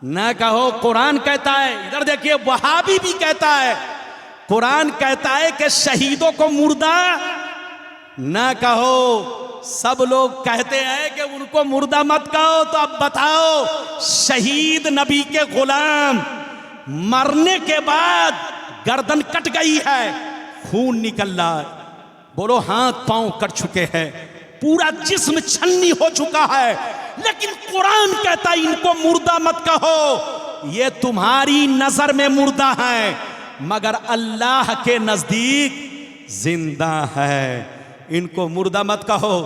ना कहो, कुरान कहता है। इधर देखिए, वहाबी भी कहता है, कुरान कहता है कि शहीदों को मुर्दा ना कहो। सब लोग कहते हैं कि उनको मुर्दा मत कहो। तो अब बताओ, शहीद नबी के गुलाम मरने के बाद गर्दन कट गई है, खून निकल रहा है, बोलो हाथ पांव कट चुके हैं, पूरा जिस्म छन्नी हो चुका है, लेकिन कुरान कहता है इनको मुर्दा मत कहो। ये तुम्हारी नजर में मुर्दा है, मगर अल्लाह के नजदीक जिंदा है। इनको मुर्दा मत कहो।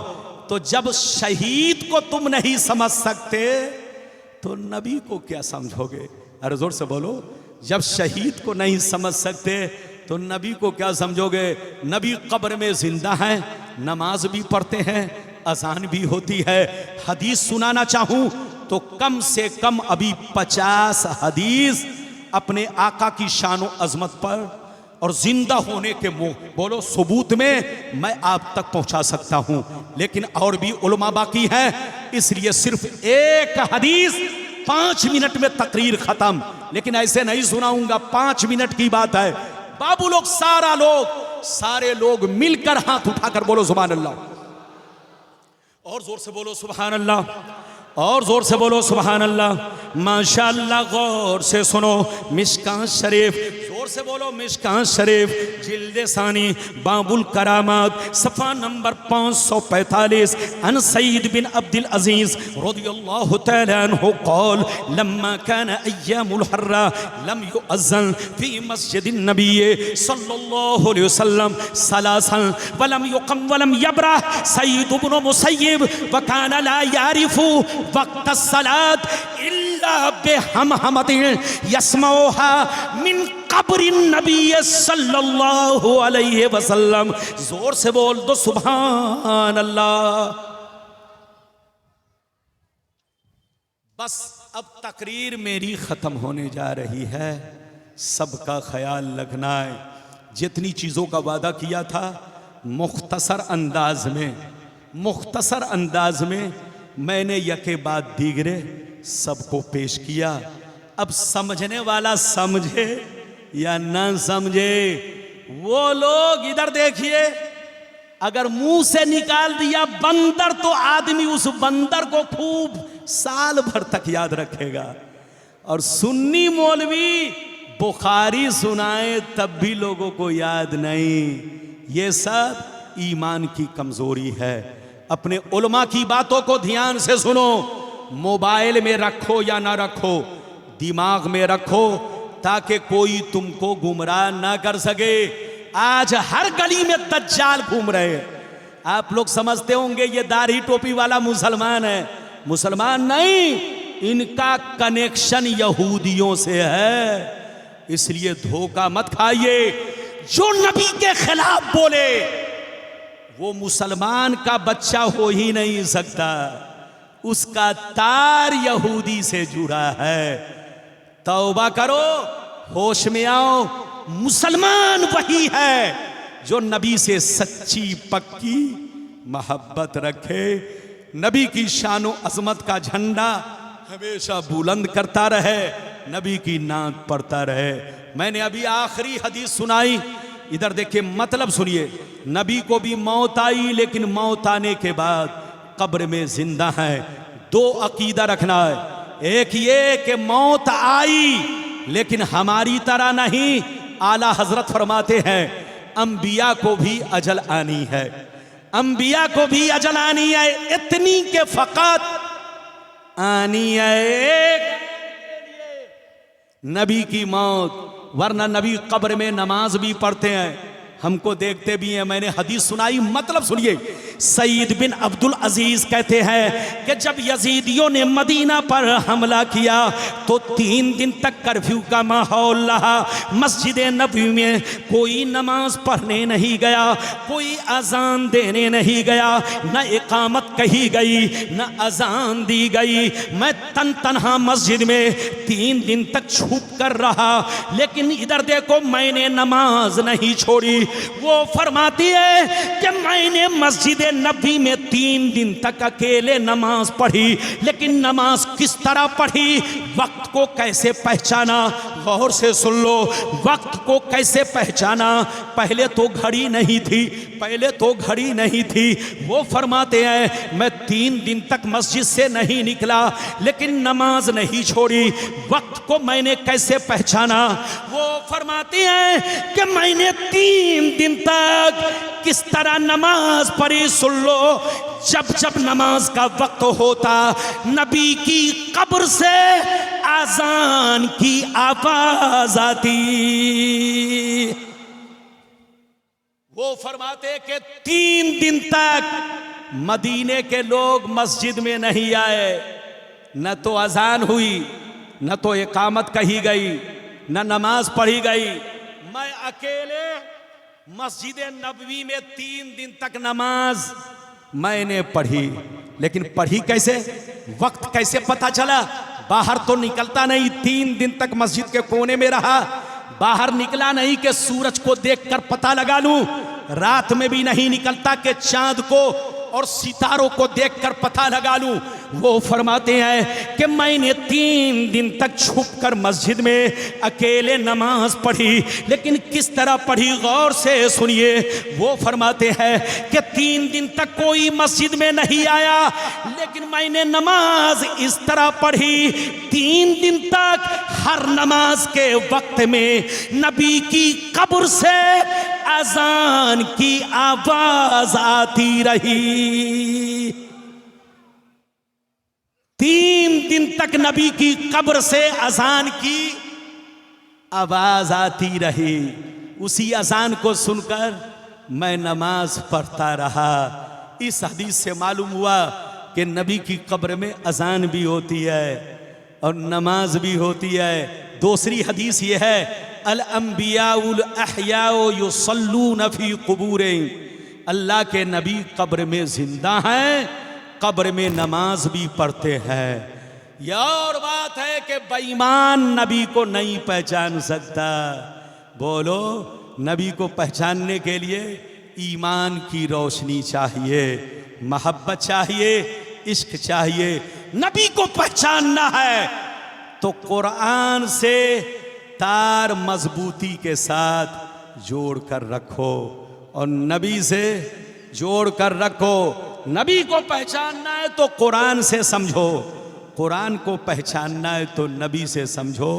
तो जब शहीद को तुम नहीं समझ सकते तो नबी को क्या समझोगे? अरे जोर से बोलो। जब शहीद को नहीं समझ सकते तो नबी को क्या समझोगे? नबी कब्र में जिंदा है, नमाज भी पढ़ते हैं, अजान भी होती है। हदीस सुनाना चाहूं तो कम से कम अभी 50 हदीस अपने आका की शान अजमत पर और जिंदा होने के बोलो सबूत में मैं आप तक पहुंचा सकता हूं, लेकिन और भी उलमा बाकी हैं, इसलिए सिर्फ एक हदीस 5 मिनट में तकरीर खत्म। लेकिन ऐसे नहीं सुनाऊंगा, 5 मिनट की बात है। बाबू लोग, सारे लोग मिलकर हाथ उठाकर बोलो सुभान अल्लाह, और जोर से बोलो सुभान अल्लाह, और जोर से बोलो सुभान अल्लाह। माशाअल्लाह, गौर से सुनो। मिशकात शरीफ, जोर से बोलो मिशकात शरीफ, जिल्द सानी, बाबुल करामात, सफ़ा नंबर 545। अन सईद बिन अब्दुल अजीज रज़ियल्लाहु तआला अन्हु क़ाल लम्मा कान अय्यामुल हर्रा लम युअज़्ज़न फ़ी मस्जिदिन नबी सल्लल्लाहु अलैहि वसल्लम सलासन वलम युक़म वलम यबरह सईद इब्न मुसय्यब व कान ला यारिफु वक्त सलात इल्ला बिहमहमतिन यस्मऊहा मिन कब्रिन नबी सल्लल्लाहु अलैहि वसल्लम। जोर से बोल दो सुभान अल्लाह। बस अब तकरीर मेरी खत्म होने जा रही है, सबका ख्याल रखना है। जितनी चीजों का वादा किया था मुख्तसर अंदाज में मैंने यके बाद दीगरे सबको पेश किया। अब समझने वाला समझे या ना समझे, वो लोग इधर देखिए, अगर मुंह से निकाल दिया बंदर तो आदमी उस बंदर को खूब साल भर तक याद रखेगा। और सुन्नी मौलवी बुखारी सुनाए तब भी लोगों को याद नहीं। ये सब ईमान की कमजोरी है। अपने उलमा की बातों को ध्यान से सुनो। मोबाइल में रखो या ना रखो, दिमाग में रखो, ताकि कोई तुमको गुमराह ना कर सके। आज हर गली में दज्जाल घूम रहे हैं। आप लोग समझते होंगे ये दाढ़ी टोपी वाला मुसलमान है। मुसलमान नहीं, इनका कनेक्शन यहूदियों से है। इसलिए धोखा मत खाइए। जो नबी के खिलाफ बोले वो मुसलमान का बच्चा हो ही नहीं सकता, उसका तार यहूदी से जुड़ा है। तौबा करो, होश में आओ। मुसलमान वही है जो नबी से सच्ची पक्की मोहब्बत रखे, नबी की शानो अजमत का झंडा हमेशा बुलंद करता रहे, नबी की नात पढ़ता रहे। मैंने अभी आखिरी हदीस सुनाई, इधर देखिए, मतलब सुनिए। नबी को भी मौत आई, लेकिन मौत आने के बाद कब्र में जिंदा है। दो अकीदा रखना है। एक ये कि मौत आई लेकिन हमारी तरह नहीं। आला हजरत फरमाते हैं अंबिया को भी अजल आनी है, अंबिया को भी अजल आनी है, इतनी के फकत आनी है नबी की मौत। वरना नबी कब्र में नमाज भी पढ़ते हैं, हमको देखते भी हैं। मैंने हदीस सुनाई, मतलब सुनिए। सईद बिन अब्दुल अजीज कहते हैं कि जब यजीदियों ने मदीना पर हमला किया तो 3 दिन तक कर्फ्यू का माहौल रहा। मस्जिद नबी में कोई नमाज पढ़ने नहीं गया, कोई अजान देने नहीं गया, न इकामत कही गई, न अजान दी गई। मैं तन्हा मस्जिद में 3 दिन तक छुप कर रहा, लेकिन इधर देखो, मैंने नमाज नहीं छोड़ी। वो फरमाती है कि मैंने मस्जिद नबी में 3 दिन तक अकेले नमाज पढ़ी, लेकिन नमाज किस तरह पढ़ी, वक्त को कैसे पहचाना। गौर से सुन लो, वक्त को कैसे पहचाना। पहले तो घड़ी नहीं थी, पहले तो घड़ी नहीं थी। वो फरमाते हैं मैं 3 दिन तक मस्जिद से नहीं निकला, लेकिन नमाज नहीं छोड़ी। वक्त को मैंने कैसे पहचाना। वो फरमाती हैं कि मैंने 3 दिन तक किस तरह नमाज पढ़ी। सुन लो, जब जब नमाज का वक्त होता, नबी की कब्र से आजान की आवाज आती। वो फरमाते कि 3 दिन तक मदीने के लोग मस्जिद में नहीं आए, न तो अजान हुई, न तो इकामत कही गई, न नमाज पढ़ी गई। मैं अकेले मस्जिद नबवी में 3 दिन तक नमाज मैंने पढ़ी, लेकिन पढ़ी कैसे, वक्त कैसे पता चला। बाहर तो निकलता नहीं, 3 दिन तक मस्जिद के कोने में रहा, बाहर निकला नहीं कि सूरज को देखकर पता लगा लूं, रात में भी नहीं निकलता कि चांद को और सितारों को देखकर पता लगा लूं। वो फरमाते हैं कि मैंने 3 दिन तक छुपकर मस्जिद में अकेले नमाज पढ़ी, लेकिन किस तरह पढ़ी, गौर से सुनिए। वो फरमाते हैं कि 3 दिन तक कोई मस्जिद में नहीं आया, लेकिन मैंने नमाज इस तरह पढ़ी, 3 दिन तक हर नमाज के वक्त में नबी की कब्र से अजान की आवाज आती रही। 3 दिन तक नबी की कब्र से अजान की आवाज आती रही। उसी अजान को सुनकर मैं नमाज पढ़ता रहा। इस हदीस से मालूम हुआ कि नबी की कब्र में अजान भी होती है और नमाज भी होती है। दूसरी हदीस ये है, अल अंबियाउल अहयाउ युसल्लून फी कुबूरिहिम। अल्लाह के नबी कब्र में जिंदा हैं, कब्र में नमाज भी पढ़ते हैं। यह और बात है कि बेईमान नबी को नहीं पहचान सकता। बोलो, नबी को पहचानने के लिए ईमान की रोशनी चाहिए, मोहब्बत चाहिए, इश्क चाहिए, नबी को पहचानना है तो कुरान से तार मजबूती के साथ जोड़ कर रखो और नबी से जोड़ कर रखो। नबी को पहचानना है तो कुरान से समझो, कुरान को पहचानना है तो नबी से समझो।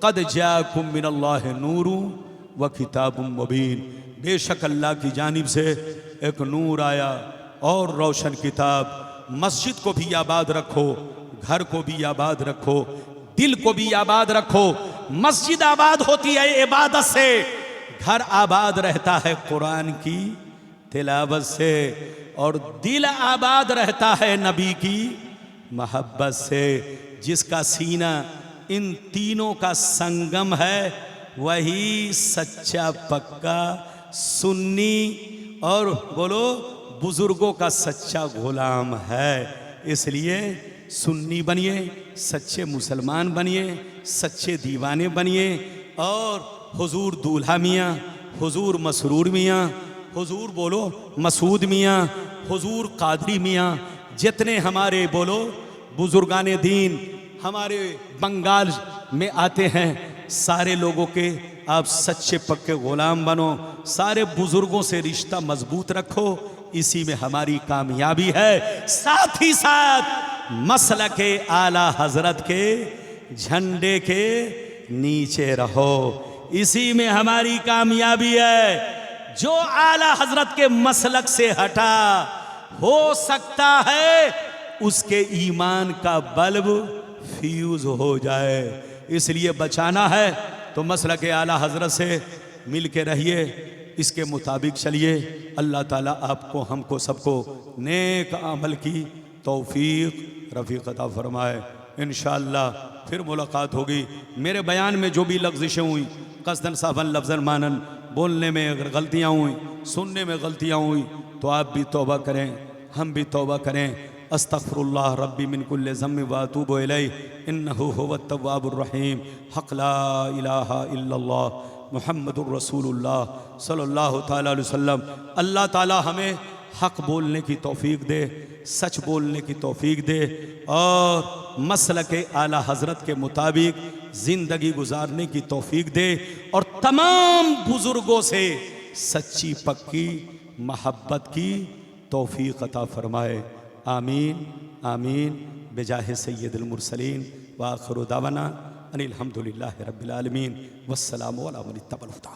क़द जाकुम मिनल्लाहि नूरुन व किताबुम मुबीन, बेशक अल्लाह की जानिब से एक नूर आया और रोशन किताब। मस्जिद को भी आबाद रखो, घर को भी आबाद रखो, दिल को भी आबाद रखो। मस्जिद आबाद होती है इबादत से, घर आबाद रहता है कुरान की तिलावत से, और दिल आबाद रहता है नबी की मोहब्बत से। जिसका सीना इन तीनों का संगम है वही सच्चा पक्का सुन्नी और बोलो बुजुर्गों का सच्चा गुलाम है। इसलिए सुन्नी बनिए, सच्चे मुसलमान बनिए, सच्चे दीवाने बनिए और हुजूर दूल्हा मियाँ, हुजूर मसरूर मियाँ, हुजूर बोलो मसूद मियाँ, हुजूर कादरी मियाँ, जितने हमारे बोलो बुजुर्गाने दीन हमारे बंगाल में आते हैं, सारे लोगों के आप सच्चे पक्के गुलाम बनो, सारे बुजुर्गों से रिश्ता मजबूत रखो, इसी में हमारी कामयाबी है। साथ ही साथ मसलके आला हजरत के झंडे के नीचे रहो, इसी में हमारी कामयाबी है। जो आला हजरत के मसलक से हटा हो सकता है उसके ईमान का बल्ब फ्यूज हो जाए, इसलिए बचाना है तो मसलके आला हजरत से मिल के रहिए, इसके मुताबिक चलिए। अल्लाह ताला आपको हमको सबको नेक अमल की तौफीक रफ़ीक अता फरमाए। इंशाअल्लाह फिर मुलाकात होगी। मेरे बयान में जो भी लफ्ज़िशें हुई कसदन साफन लफ्ज़न मानन, बोलने में अगर गलतियाँ हुई, सुनने में गलतियाँ हुई तो आप भी तौबा करें, हम भी तौबा करें। अस्तग़फिरुल्लाह रब्बी मिन कुल्लि ज़म्बिन व अतूबु इलैहि इन्नहु हुवत तव्वाबुर रहीम। हक़ ला इलाहा इल्लल्लाह मुहम्मदुर रसूलुल्लाह सल्लल्लाहु तआला अलैहि वसल्लम। अल्लाह ताला हमें हक़ बोलने की तौफीक दे, सच बोलने की तौफीक दे और मसलके आला हज़रत के मुताबिक ज़िंदगी गुजारने की तौफीक दे और तमाम बुज़ुर्गों से सच्ची पक्की महब्बत की तौफीक अता फरमाए। आमीन आमीन बेजाहे सय्यदुल मुरसलीन व आखिरु दावाना अनिल हम्दुलिल्लाहि रब्बिल आलमीन वस्सलामु अला मन इत्तबअल हुदा।